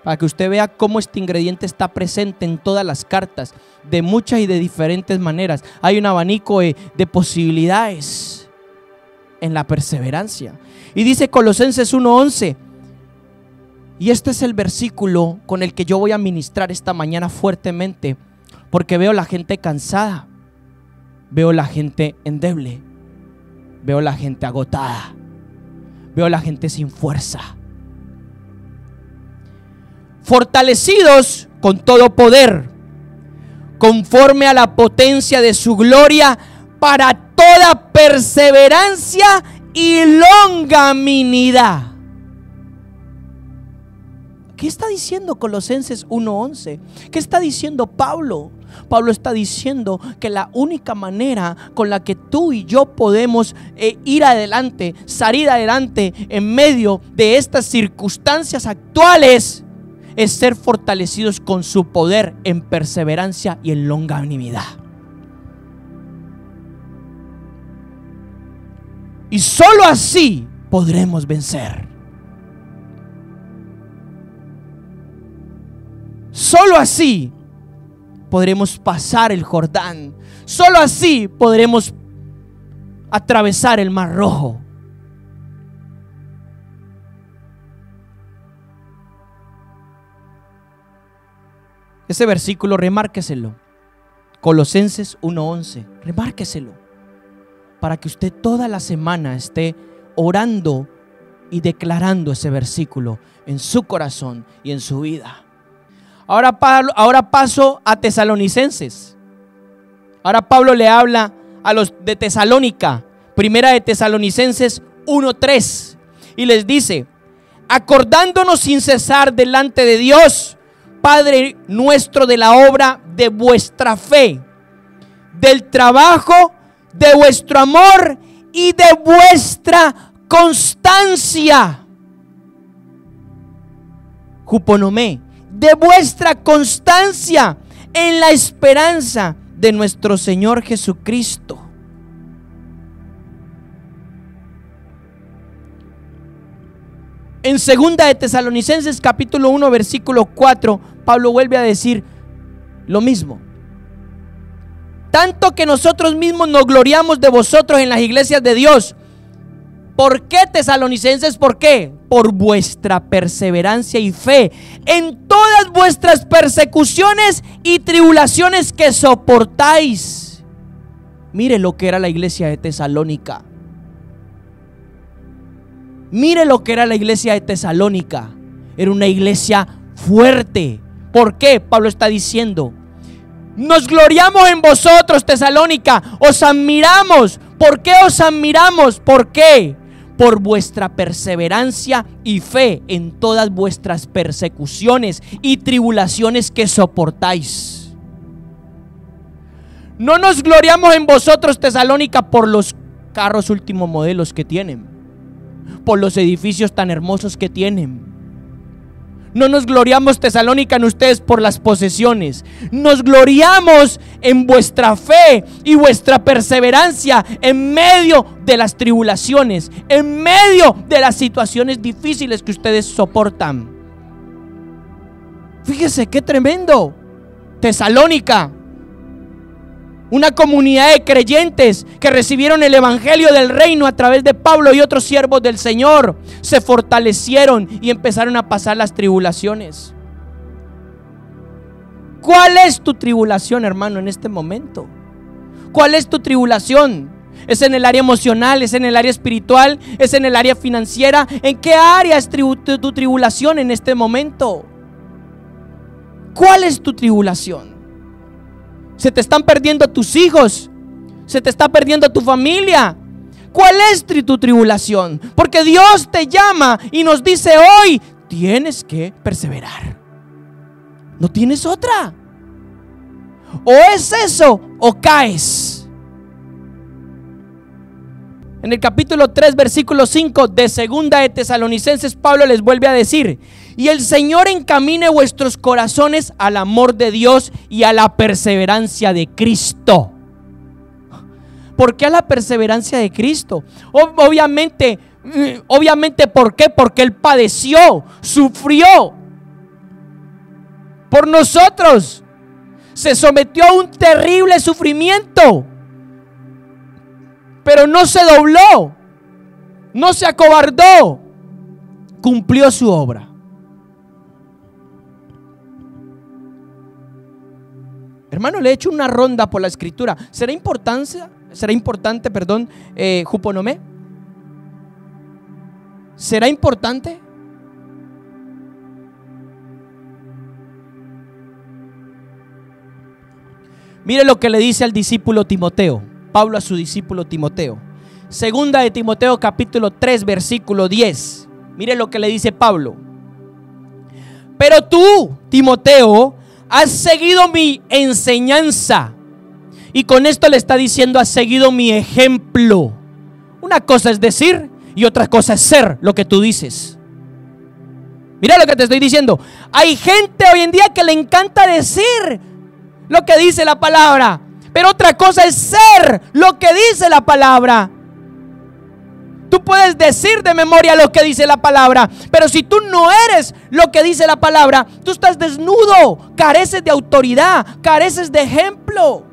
para que usted vea cómo este ingrediente está presente en todas las cartas, de muchas y de diferentes maneras. Hay un abanico de posibilidades en la perseverancia. Y dice Colosenses 1:11. Y este es el versículo con el que yo voy a ministrar esta mañana fuertemente, porque veo la gente cansada, veo la gente endeble, veo la gente agotada, veo la gente sin fuerza. Fortalecidos con todo poder, conforme a la potencia de su gloria, para toda perseverancia y longanimidad. ¿Qué está diciendo Colosenses 1:11? ¿Qué está diciendo Pablo? Pablo está diciendo que la única manera con la que tú y yo podemos ir adelante, salir adelante en medio de estas circunstancias actuales, es ser fortalecidos con su poder en perseverancia y en longanimidad. Y solo así podremos vencer. Solo así podremos pasar el Jordán. Solo así podremos atravesar el Mar Rojo. Ese versículo, remárqueselo. Colosenses 1:11. Remárqueselo, para que usted toda la semana esté orando y declarando ese versículo en su corazón y en su vida. Ahora paso a Tesalonicenses. Ahora Pablo le habla a los de Tesalónica. Primera de Tesalonicenses 1:3. Y les dice: acordándonos sin cesar delante de Dios, Padre nuestro, de la obra de vuestra fe, del trabajo de vuestro amor y de vuestra constancia. Juponomé, de vuestra constancia en la esperanza de nuestro Señor Jesucristo. En segunda de Tesalonicenses capítulo 1 versículo 4, Pablo vuelve a decir lo mismo. Tanto que nosotros mismos nos gloriamos de vosotros en las iglesias de Dios. ¿Por qué, tesalonicenses? ¿Por qué? Por vuestra perseverancia y fe en todas vuestras persecuciones y tribulaciones que soportáis. Mire lo que era la iglesia de Tesalónica. Mire lo que era la iglesia de Tesalónica. Era una iglesia fuerte. ¿Por qué? Pablo está diciendo: nos gloriamos en vosotros, Tesalónica, os admiramos. ¿Por qué os admiramos? ¿Por qué? Por vuestra perseverancia y fe en todas vuestras persecuciones y tribulaciones que soportáis. No nos gloriamos en vosotros, Tesalónica, por los carros últimos modelos que tienen, por los edificios tan hermosos que tienen. No nos gloriamos, Tesalónica, en ustedes por las posesiones. Nos gloriamos en vuestra fe y vuestra perseverancia en medio de las tribulaciones, en medio de las situaciones difíciles que ustedes soportan. Fíjese qué tremendo. Tesalónica, una comunidad de creyentes que recibieron el evangelio del reino a través de Pablo y otros siervos del Señor, se fortalecieron y empezaron a pasar las tribulaciones. ¿Cuál es tu tribulación, hermano, en este momento? ¿Cuál es tu tribulación? ¿Es en el área emocional? ¿Es en el área espiritual? ¿Es en el área financiera? ¿En qué área es tu tribulación en este momento? ¿Cuál es tu tribulación? Se te están perdiendo tus hijos, se te está perdiendo tu familia. ¿Cuál es tu tribulación? Porque Dios te llama y nos dice hoy: tienes que perseverar. No tienes otra. O es eso o caes. En el capítulo 3 versículo 5 de segunda de Tesalonicenses, Pablo les vuelve a decir: y el Señor encamine vuestros corazones al amor de Dios y a la perseverancia de Cristo. ¿Por qué a la perseverancia de Cristo? Obviamente, ¿por qué? Porque Él padeció, sufrió por nosotros, se sometió a un terrible sufrimiento, pero no se dobló. no se acobardó, cumplió su obra. Hermano, le he hecho una ronda por la escritura. ¿Será importante, Juponomé? ¿Será importante? Mire lo que le dice al discípulo Timoteo, Pablo a su discípulo Timoteo. Segunda de Timoteo capítulo 3 versículo 10. Mire lo que le dice Pablo. Pero tú, Timoteo, has seguido mi enseñanza. Y con esto le está diciendo, has seguido mi ejemplo. Una cosa es decir y otra cosa es ser lo que tú dices. Mira lo que te estoy diciendo. Hay gente hoy en día que le encanta decir lo que dice la palabra, pero otra cosa es ser lo que dice la palabra. Tú puedes decir de memoria lo que dice la palabra, pero si tú no eres lo que dice la palabra, tú estás desnudo, careces de autoridad, careces de ejemplo.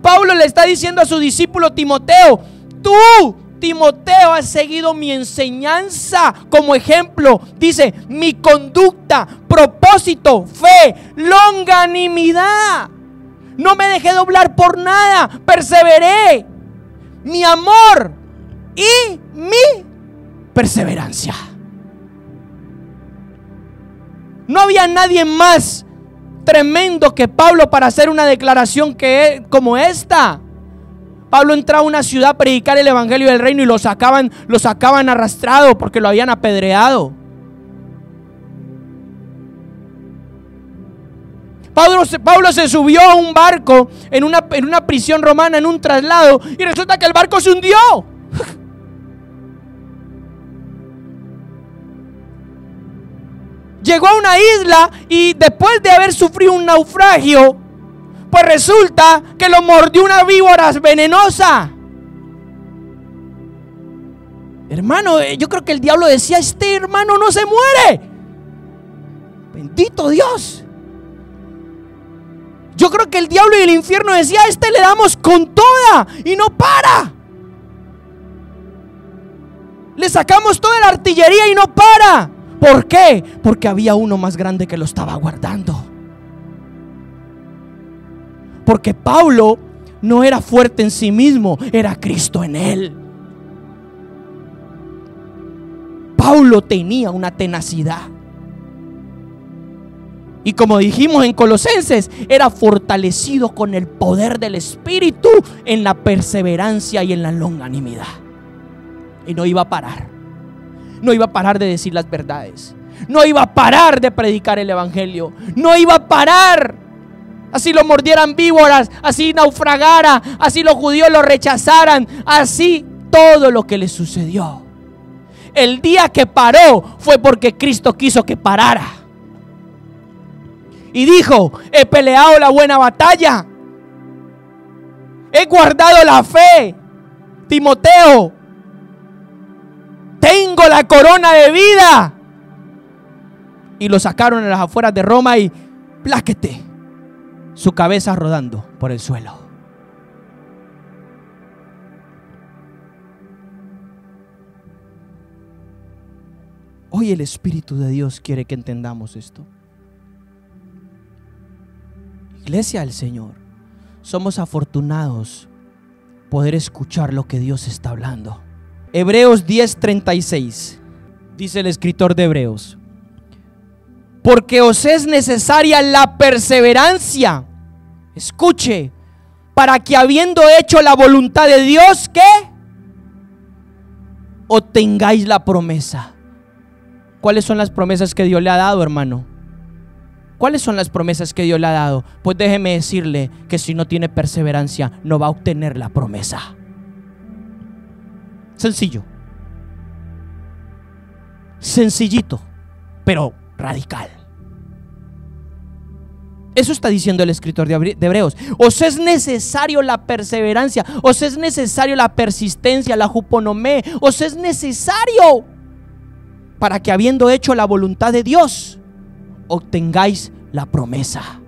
Pablo le está diciendo a su discípulo Timoteo, tú, Timoteo, has seguido mi enseñanza como ejemplo. Dice, mi conducta, propósito, fe, longanimidad. No me dejé doblar por nada, perseveré. Mi amor y mi perseverancia. No había nadie más tremendo que Pablo para hacer una declaración como esta. Pablo entraba a una ciudad a predicar el evangelio del reino y lo sacaban arrastrado porque lo habían apedreado. Pablo se subió a un barco en una prisión romana, en un traslado, y resulta que el barco se hundió. Llegó a una isla y después de haber sufrido un naufragio, pues resulta que lo mordió una víbora venenosa. Hermano, yo creo que el diablo decía, este hermano no se muere. Bendito Dios. Yo creo que el diablo y el infierno decía, a este le damos con toda y no para. Le sacamos toda la artillería y no para. ¿Por qué? Porque había uno más grande que lo estaba guardando. Porque Pablo no era fuerte en sí mismo, era Cristo en él. Pablo tenía una tenacidad. Y como dijimos en Colosenses, era fortalecido con el poder del Espíritu en la perseverancia y en la longanimidad. Y no iba a parar. No iba a parar de decir las verdades. No iba a parar de predicar el evangelio. No iba a parar. Así lo mordieran víboras, así naufragara, así los judíos lo rechazaran, así todo lo que le sucedió. El día que paró fue porque Cristo quiso que parara. Y dijo, he peleado la buena batalla. He guardado la fe. Timoteo, tengo la corona de vida. Y lo sacaron a las afueras de Roma y pláquete, su cabeza rodando por el suelo. Hoy el Espíritu de Dios quiere que entendamos esto. Iglesia del Señor, somos afortunados poder escuchar lo que Dios está hablando. Hebreos 10:36 dice el escritor de Hebreos: porque os es necesaria la perseverancia, escuche, para que habiendo hecho la voluntad de Dios, ¿qué? Obtengáis la promesa. ¿Cuáles son las promesas que Dios le ha dado, hermano? ¿Cuáles son las promesas que Dios le ha dado? Pues déjeme decirle que si no tiene perseverancia, no va a obtener la promesa. Sencillo. Sencillito, pero radical. Eso está diciendo el escritor de Hebreos. Os es necesario la perseverancia, os es necesario la persistencia, la juponomé, os es necesario para que habiendo hecho la voluntad de Dios, obtengáis la promesa.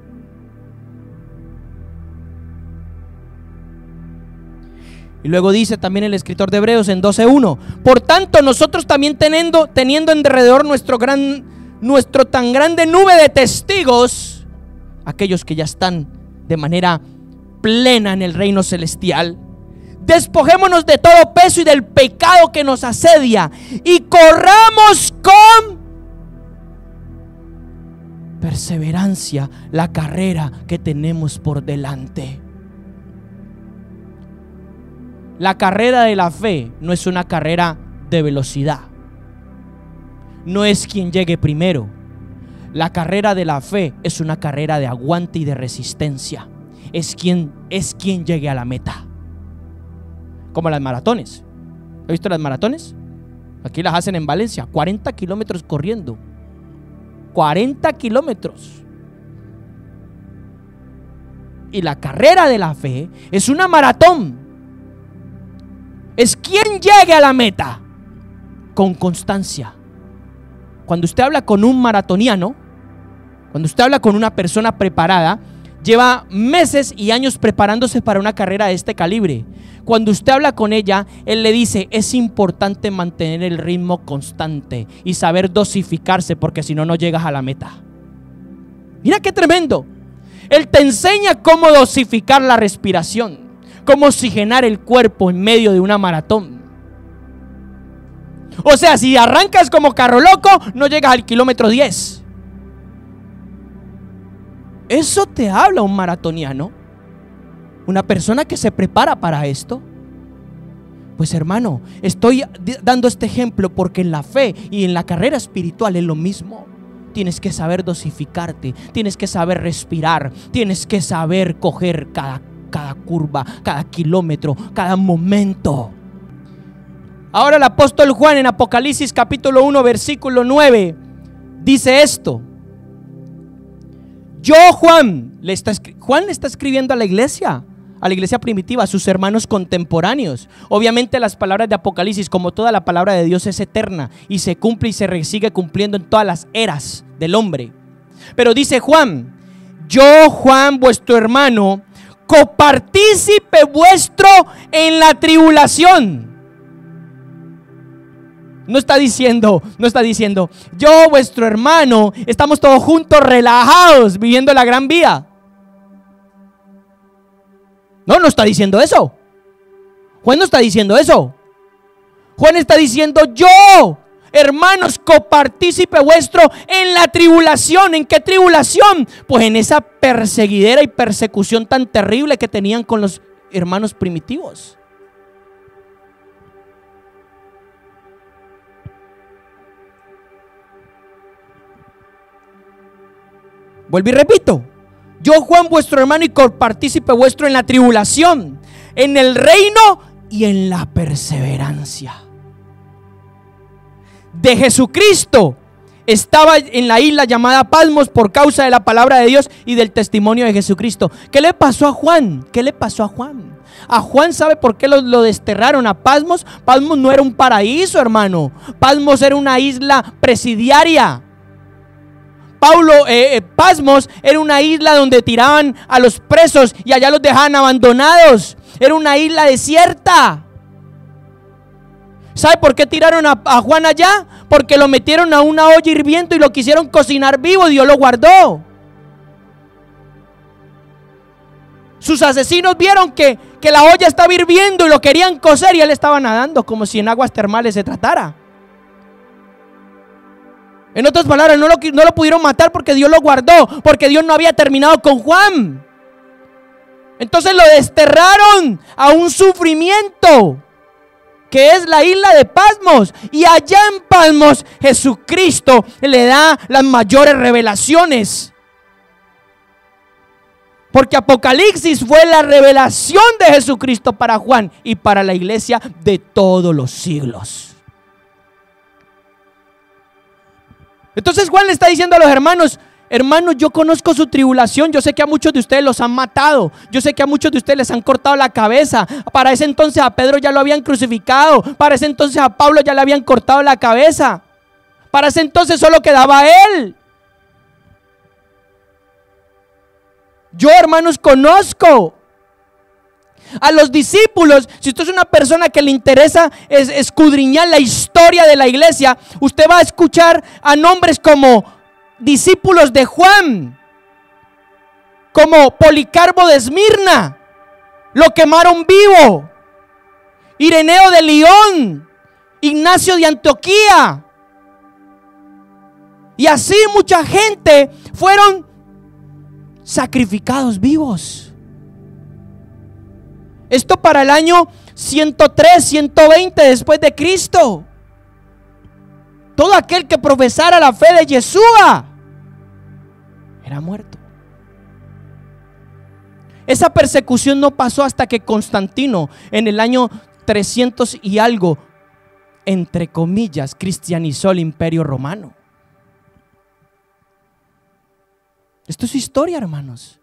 Y luego dice también el escritor de Hebreos en 12:1: por tanto, nosotros también teniendo en derredor nuestro tan grande nube de testigos, aquellos que ya están de manera plena en el reino celestial, despojémonos de todo peso y del pecado que nos asedia y corramos con perseverancia la carrera que tenemos por delante. La carrera de la fe no es una carrera de velocidad. No es quien llegue primero. La carrera de la fe es una carrera de aguante y de resistencia. Es quien llegue a la meta. Como las maratones. ¿Has visto las maratones? Aquí las hacen en Valencia, 40 kilómetros corriendo. 40 kilómetros. Y la carrera de la fe es una maratón. Es quien llegue a la meta con constancia. Cuando usted habla con un maratoniano, cuando usted habla con una persona preparada, lleva meses y años preparándose para una carrera de este calibre. Cuando usted habla con ella, él le dice: es importante mantener el ritmo constante y saber dosificarse, porque si no, no llegas a la meta. Mira qué tremendo. Él te enseña cómo dosificar la respiración, cómo oxigenar el cuerpo en medio de una maratón. O sea, si arrancas como carro loco, no llegas al kilómetro 10. Eso te habla un maratoniano, una persona que se prepara para esto. Pues hermano, estoy dando este ejemplo porque en la fe y en la carrera espiritual es lo mismo. Tienes que saber dosificarte, tienes que saber respirar, tienes que saber coger cada curva, cada kilómetro, cada momento. Ahora el apóstol Juan en Apocalipsis capítulo 1 versículo 9 dice esto. Juan le está escribiendo a la iglesia primitiva, a sus hermanos contemporáneos. Obviamente las palabras de Apocalipsis, como toda la palabra de Dios, es eterna y se cumple y se sigue cumpliendo en todas las eras del hombre. Pero dice Juan: yo, Juan, vuestro hermano, copartícipe vuestro en la tribulación. No está diciendo, yo, vuestro hermano, estamos todos juntos relajados viviendo la gran vida. No está diciendo eso. Juan no está diciendo eso. Juan está diciendo: yo, hermanos, copartícipe vuestro en la tribulación. ¿En qué tribulación? Pues en esa perseguidera y persecución tan terrible que tenían con los hermanos primitivos. Vuelvo y repito: yo, Juan, vuestro hermano y copartícipe vuestro en la tribulación, en el reino y en la perseverancia de Jesucristo. Estaba en la isla llamada Patmos por causa de la palabra de Dios y del testimonio de Jesucristo. ¿Qué le pasó a Juan? A Juan, ¿sabe por qué lo desterraron a Patmos? Patmos no era un paraíso, hermano. Patmos era una isla presidiaria. Patmos era una isla donde tiraban a los presos y allá los dejaban abandonados. Era una isla desierta. ¿Sabe por qué tiraron a Juan allá? Porque lo metieron a una olla hirviendo y lo quisieron cocinar vivo y Dios lo guardó. Sus asesinos vieron que la olla estaba hirviendo y lo querían cocer y él estaba nadando como si en aguas termales se tratara. En otras palabras, no lo pudieron matar porque Dios lo guardó, porque Dios no había terminado con Juan. Entonces lo desterraron a un sufrimiento que es la isla de Patmos. Y allá en Patmos Jesucristo le da las mayores revelaciones. Porque Apocalipsis fue la revelación de Jesucristo para Juan y para la iglesia de todos los siglos. Entonces Juan le está diciendo a los hermanos: hermanos, yo conozco su tribulación. Yo sé que a muchos de ustedes los han matado. Yo sé que a muchos de ustedes les han cortado la cabeza. Para ese entonces a Pedro ya lo habían crucificado. Para ese entonces a Pablo ya le habían cortado la cabeza. Para ese entonces solo quedaba él. Yo, hermanos, conozco. a los discípulos, si usted es una persona que le interesa escudriñar la historia de la iglesia, usted va a escuchar a nombres como discípulos de Juan, como Policarpo de Esmirna, lo quemaron vivo, Ireneo de Lyon, Ignacio de Antioquía, y así mucha gente fueron sacrificados vivos. Esto para el año 103, 120 después de Cristo. Todo aquel que profesara la fe de Yeshua era muerto. Esa persecución no pasó hasta que Constantino, en el año 300 y algo, entre comillas, cristianizó el Imperio Romano. Esto es historia, hermanos.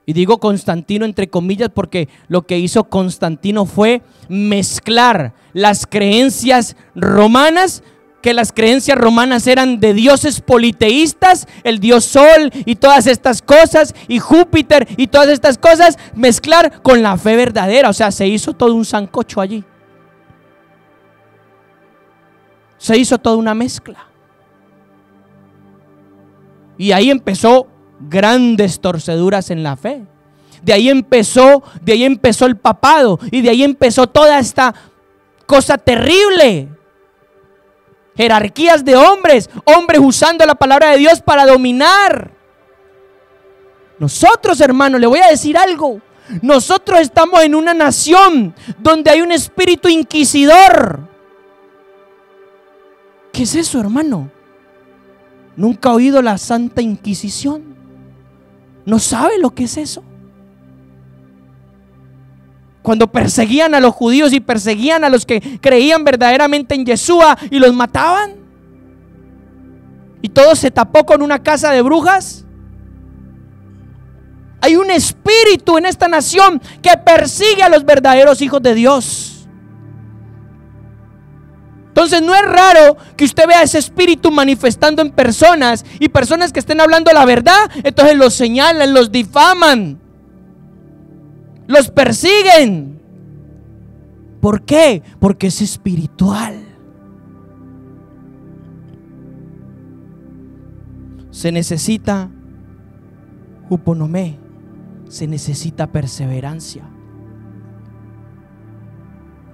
Y digo Constantino entre comillas porque lo que hizo Constantino fue mezclar las creencias romanas, que las creencias romanas eran de dioses politeístas, el dios Sol y todas estas cosas, y Júpiter y todas estas cosas, mezclar con la fe verdadera. O sea, se hizo todo un sancocho allí. Se hizo toda una mezcla. Y ahí empezó grandes torceduras en la fe. De ahí empezó el papado, y de ahí empezó toda esta cosa terrible. Jerarquías de hombres usando la palabra de Dios para dominar. Nosotros, hermanos, le voy a decir algo. Nosotros estamos en una nación donde hay un espíritu inquisidor. ¿Qué es eso, hermano? ¿Nunca ha oído la Santa Inquisición? ¿No sabe lo que es eso? Cuando perseguían a los judíos y perseguían a los que creían verdaderamente en Yeshua y los mataban. Y todo se tapó con una casa de brujas. Hay un espíritu en esta nación que persigue a los verdaderos hijos de Dios. Entonces no es raro que usted vea ese espíritu manifestando en personas, y personas que estén hablando la verdad, entonces los señalan, los difaman, los persiguen. ¿Por qué? Porque es espiritual. Se necesita huponomé, se necesita perseverancia.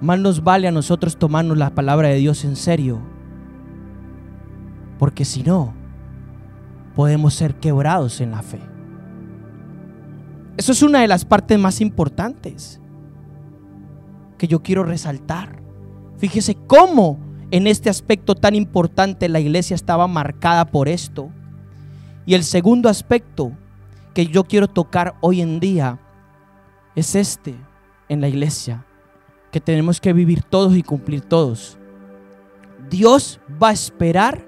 Más nos vale a nosotros tomarnos la palabra de Dios en serio, porque si no, podemos ser quebrados en la fe. Eso es una de las partes más importantes que yo quiero resaltar. Fíjese cómo en este aspecto tan importante la iglesia estaba marcada por esto. Y el segundo aspecto que yo quiero tocar hoy en día es este en la iglesia, que tenemos que vivir todos y cumplir todos. Dios va a esperar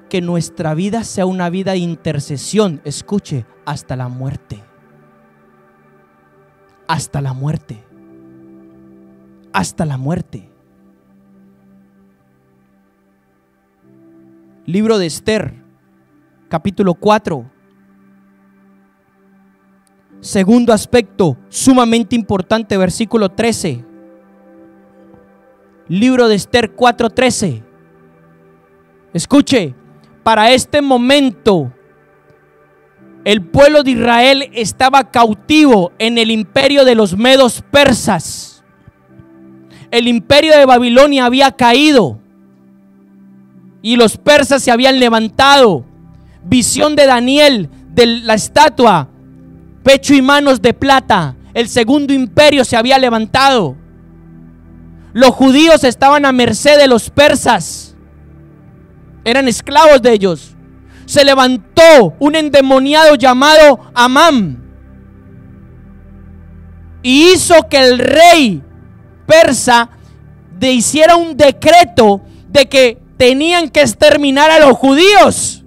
que nuestra vida sea una vida de intercesión, escuche, hasta la muerte. Hasta la muerte. Hasta la muerte. Libro de Esther, capítulo 4. Segundo aspecto sumamente importante, versículo 13. Libro de Esther 4:13. Escuche, para este momento el pueblo de Israel estaba cautivo en el imperio de los medos persas. El imperio de Babilonia había caído y los persas se habían levantado. Visión de Daniel de la estatua, pecho y manos de plata. El segundo imperio se había levantado. Los judíos estaban a merced de los persas, eran esclavos de ellos. Se levantó un endemoniado llamado Amán y hizo que el rey persa hiciera un decreto de que tenían que exterminar a los judíos.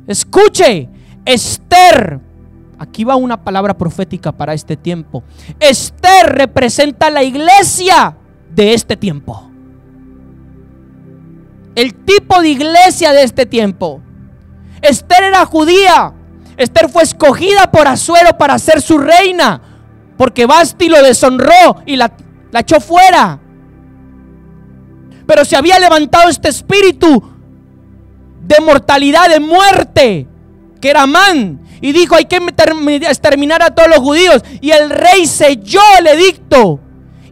Escuche, Esther, aquí va una palabra profética para este tiempo. Esther representa la iglesia de este tiempo. El tipo de iglesia de este tiempo. Esther era judía. Esther fue escogida por Asuero para ser su reina, porque Vasti lo deshonró y la echó fuera. Pero se había levantado este espíritu de mortalidad, de muerte, que era Amán, y dijo: hay que exterminar a todos los judíos. Y el rey selló el edicto.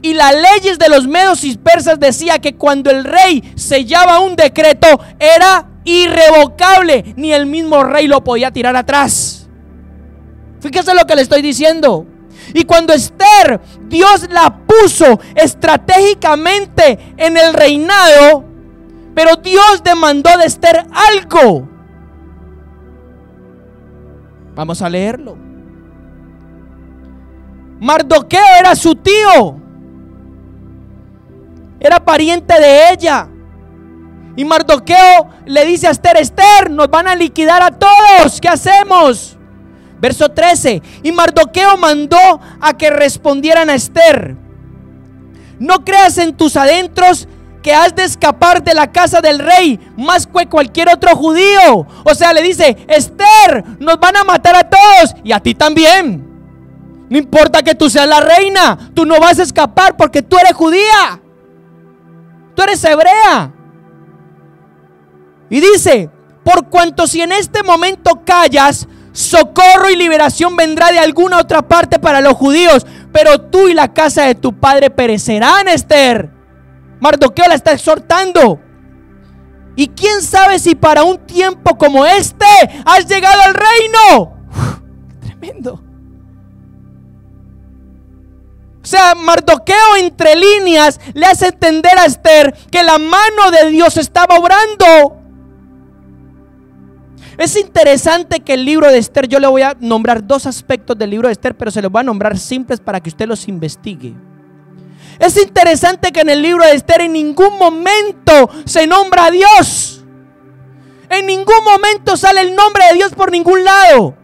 Y las leyes de los medos y persas decía que cuando el rey sellaba un decreto era irrevocable, ni el mismo rey lo podía tirar atrás. Fíjese lo que le estoy diciendo. Y cuando Esther, Dios la puso estratégicamente en el reinado, pero Dios demandó de Esther algo. Vamos a leerlo. Mardoqueo era su tío, era pariente de ella. Y Mardoqueo le dice a Esther: Esther, nos van a liquidar a todos, ¿qué hacemos? Verso 13. Y Mardoqueo mandó a que respondieran a Esther: no creas en tus adentros que has de escapar de la casa del rey más que cualquier otro judío. O sea, le dice: Esther, nos van a matar a todos y a ti también. No importa que tú seas la reina, tú no vas a escapar porque tú eres judía, tú eres hebrea. Y dice: por cuanto si en este momento callas, socorro y liberación vendrá de alguna otra parte para los judíos, pero tú y la casa de tu padre perecerán, Esther. Mardoqueo la está exhortando. Y quién sabe si para un tiempo como este has llegado al reino. Tremendo. O sea, Mardoqueo entre líneas le hace entender a Esther que la mano de Dios estaba obrando. Es interesante que el libro de Esther, yo le voy a nombrar dos aspectos del libro de Esther, pero se los voy a nombrar simples para que usted los investigue. Es interesante que en el libro de Esther en ningún momento se nombra a Dios. En ningún momento sale el nombre de Dios por ningún lado.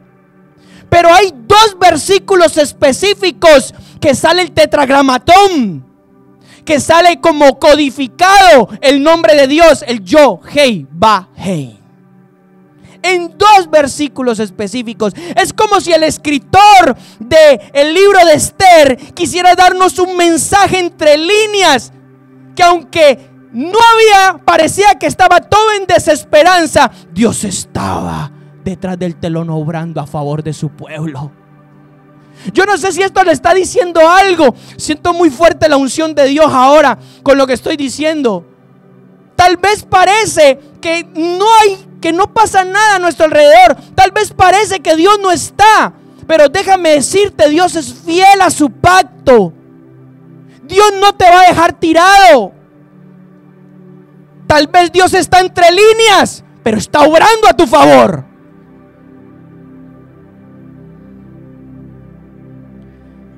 Pero hay dos versículos específicos que sale el tetragramatón, que sale como codificado el nombre de Dios, el Yod-Heh-Vah-Heh. En dos versículos específicos. Es como si el escritor del libro de Esther quisiera darnos un mensaje entre líneas, que aunque no había, parecía que estaba todo en desesperanza, Dios estaba detrás del telón obrando a favor de su pueblo. Yo no sé si esto le está diciendo algo. Siento muy fuerte la unción de Dios ahora con lo que estoy diciendo. Tal vez parece que no pasa nada a nuestro alrededor. Tal vez parece que Dios no está. Pero déjame decirte, Dios es fiel a su pacto. Dios no te va a dejar tirado. Tal vez Dios está entre líneas, pero está obrando a tu favor.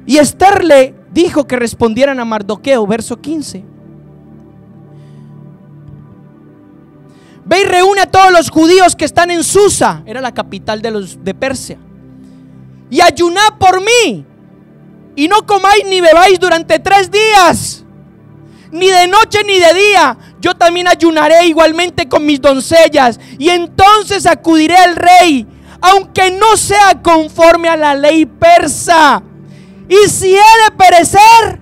Y Esther le dijo que respondieran a Mardoqueo, verso 15. Ve y reúne a todos los judíos que están en Susa, era la capital de Persia, y ayunad por mí, y no comáis ni bebáis durante 3 días, ni de noche ni de día. Yo también ayunaré igualmente con mis doncellas, y entonces acudiré al rey, aunque no sea conforme a la ley persa. Y si he de perecer,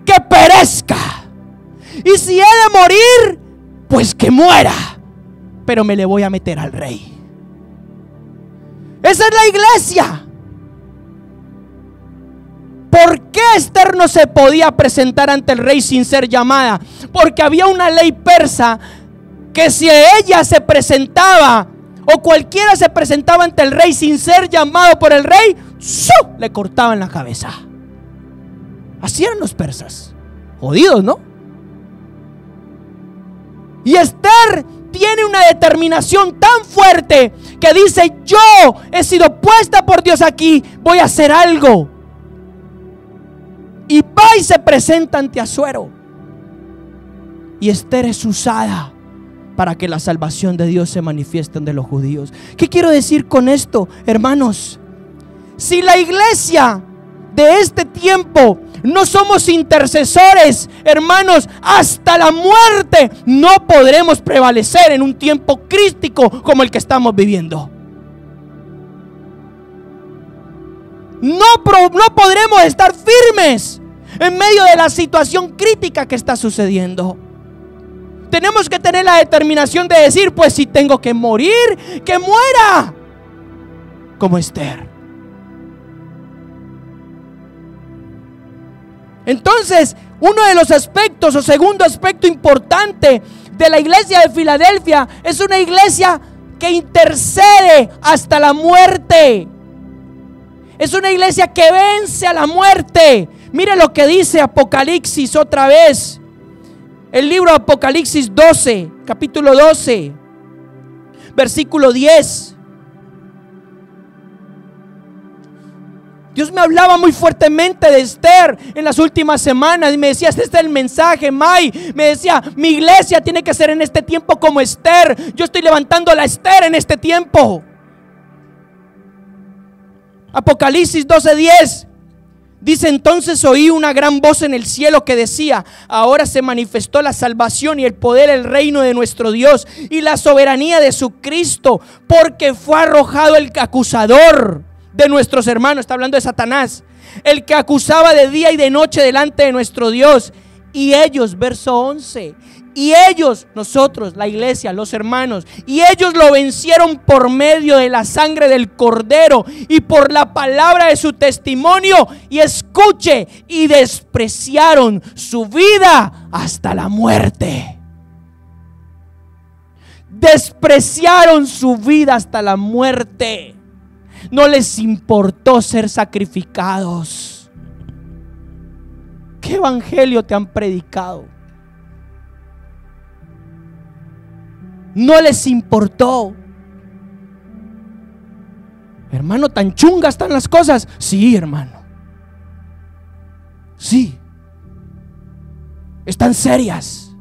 que perezca. Y si he de morir, pues que muera. Pero me le voy a meter al rey. Esa es la iglesia. ¿Por qué Esther no se podía presentar ante el rey sin ser llamada? Porque había una ley persa que si ella se presentaba, o cualquiera se presentaba ante el rey sin ser llamado por el rey, ¡su!, le cortaban la cabeza. Así eran los persas. Jodidos, ¿no? Y Esther tiene una determinación tan fuerte que dice: yo he sido puesta por Dios aquí, voy a hacer algo. Y va y se presenta ante Asuero. Y Esther es usada para que la salvación de Dios se manifieste de los judíos. ¿Qué quiero decir con esto, hermanos? Si la iglesia de este tiempo no somos intercesores, hermanos, hasta la muerte no podremos prevalecer en un tiempo crítico como el que estamos viviendo. No podremos estar firmes en medio de la situación crítica que está sucediendo. Tenemos que tener la determinación de decir, pues si tengo que morir, que muera, como Esther. Entonces, uno de los aspectos, o segundo aspecto importante de la iglesia de Filadelfia, es una iglesia que intercede hasta la muerte. Es una iglesia que vence a la muerte. Mire lo que dice Apocalipsis otra vez. El libro de Apocalipsis 12, capítulo 12, versículo 10. Dios me hablaba muy fuertemente de Esther en las últimas semanas y me decía, este es el mensaje, May. Me decía, mi iglesia tiene que ser en este tiempo como Esther. Yo estoy levantando la Esther en este tiempo. Apocalipsis 12:10 dice: entonces oí una gran voz en el cielo que decía: ahora se manifestó la salvación y el poder, el reino de nuestro Dios y la soberanía de su Cristo, porque fue arrojado el acusador de nuestros hermanos. Está hablando de Satanás, el que acusaba de día y de noche delante de nuestro Dios. Y ellos, verso 11, y ellos, nosotros, la iglesia, los hermanos, y ellos lo vencieron por medio de la sangre del Cordero y por la palabra de su testimonio. Y escuche, y despreciaron su vida hasta la muerte. Despreciaron su vida hasta la muerte. No les importó ser sacrificados. ¿Qué evangelio te han predicado? No les importó. Hermano, ¿tan chungas están las cosas? Sí, hermano. Sí. Están serias.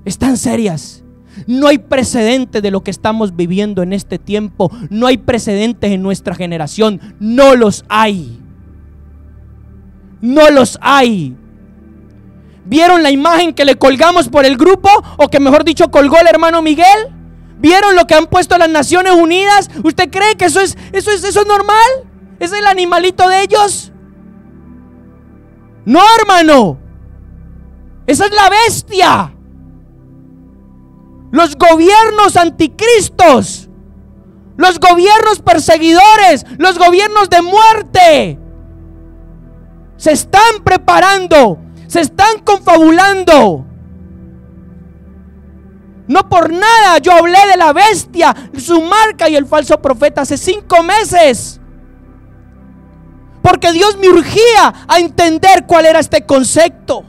Están serias. No hay precedente de lo que estamos viviendo en este tiempo. No hay precedentes en nuestra generación. No los hay. No los hay. ¿Vieron la imagen que le colgamos por el grupo? O que mejor dicho colgó el hermano Miguel. ¿Vieron lo que han puesto las Naciones Unidas? ¿Usted cree que eso es normal? ¿Es el animalito de ellos? No, hermano. Esa es la bestia. Los gobiernos anticristos, los gobiernos perseguidores, los gobiernos de muerte se están preparando, se están confabulando. No por nada yo hablé de la bestia, su marca y el falso profeta hace 5 meses. Porque Dios me urgía a entender cuál era este concepto.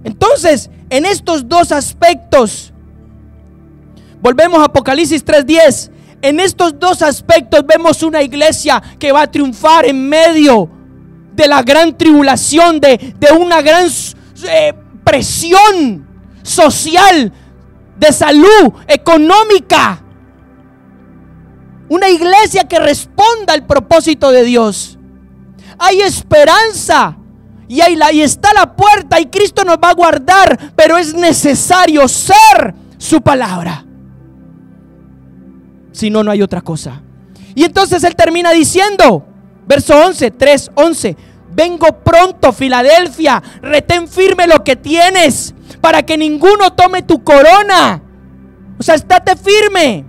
Entonces, en estos dos aspectos, volvemos a Apocalipsis 3:10. En estos dos aspectos vemos una iglesia que va a triunfar en medio de la gran tribulación, de una gran presión social, de salud, económica. Una iglesia que responda al propósito de Dios. Hay esperanza. Y ahí está la puerta y Cristo nos va a guardar, pero es necesario ser su palabra. Si no, no hay otra cosa. Y entonces él termina diciendo, verso 11, 3:11: vengo pronto, Filadelfia, retén firme lo que tienes, para que ninguno tome tu corona. O sea, estate firme.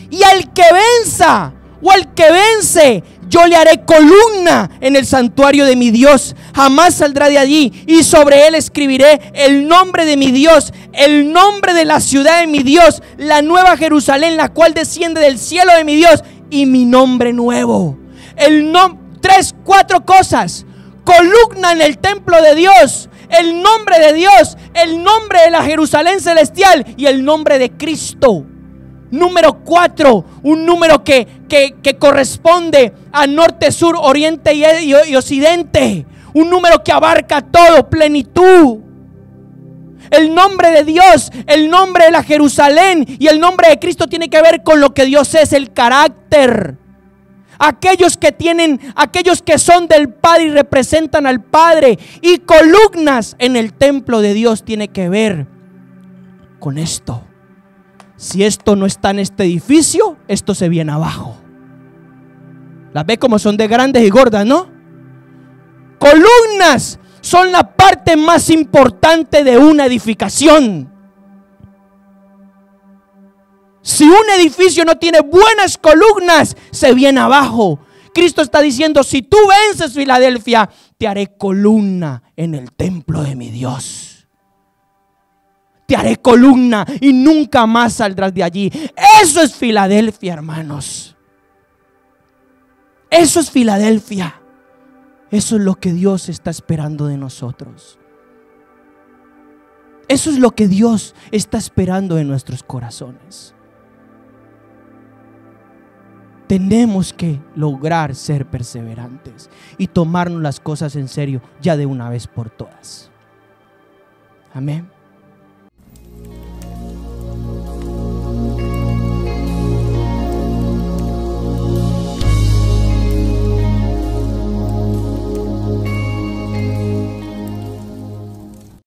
Y al que venza, o al que vence, yo le haré columna en el santuario de mi Dios. Jamás saldrá de allí. Y sobre él escribiré el nombre de mi Dios, el nombre de la ciudad de mi Dios, la nueva Jerusalén, la cual desciende del cielo de mi Dios, y mi nombre nuevo. 4 cosas: columna en el templo de Dios, el nombre de Dios, el nombre de la Jerusalén celestial y el nombre de Cristo. Número 4, un número que corresponde a norte, sur, oriente y occidente. Un número que abarca todo, plenitud. El nombre de Dios, el nombre de la Jerusalén y el nombre de Cristo tiene que ver con lo que Dios es, el carácter. aquellos que son del Padre y representan al Padre, y columnas en el templo de Dios, tiene que ver con esto. Si esto no está en este edificio, esto se viene abajo. Las ve como son de grandes y gordas, ¿no? Columnas son la parte más importante de una edificación. Si un edificio no tiene buenas columnas, se viene abajo. Cristo está diciendo: si tú vences Filadelfia, te haré columna en el templo de mi Dios. Te haré columna y nunca más saldrás de allí. Eso es Filadelfia, hermanos. Eso es Filadelfia. Eso es lo que Dios está esperando de nosotros. Eso es lo que Dios está esperando de nuestros corazones. Tenemos que lograr ser perseverantes y tomarnos las cosas en serio ya de una vez por todas. Amén.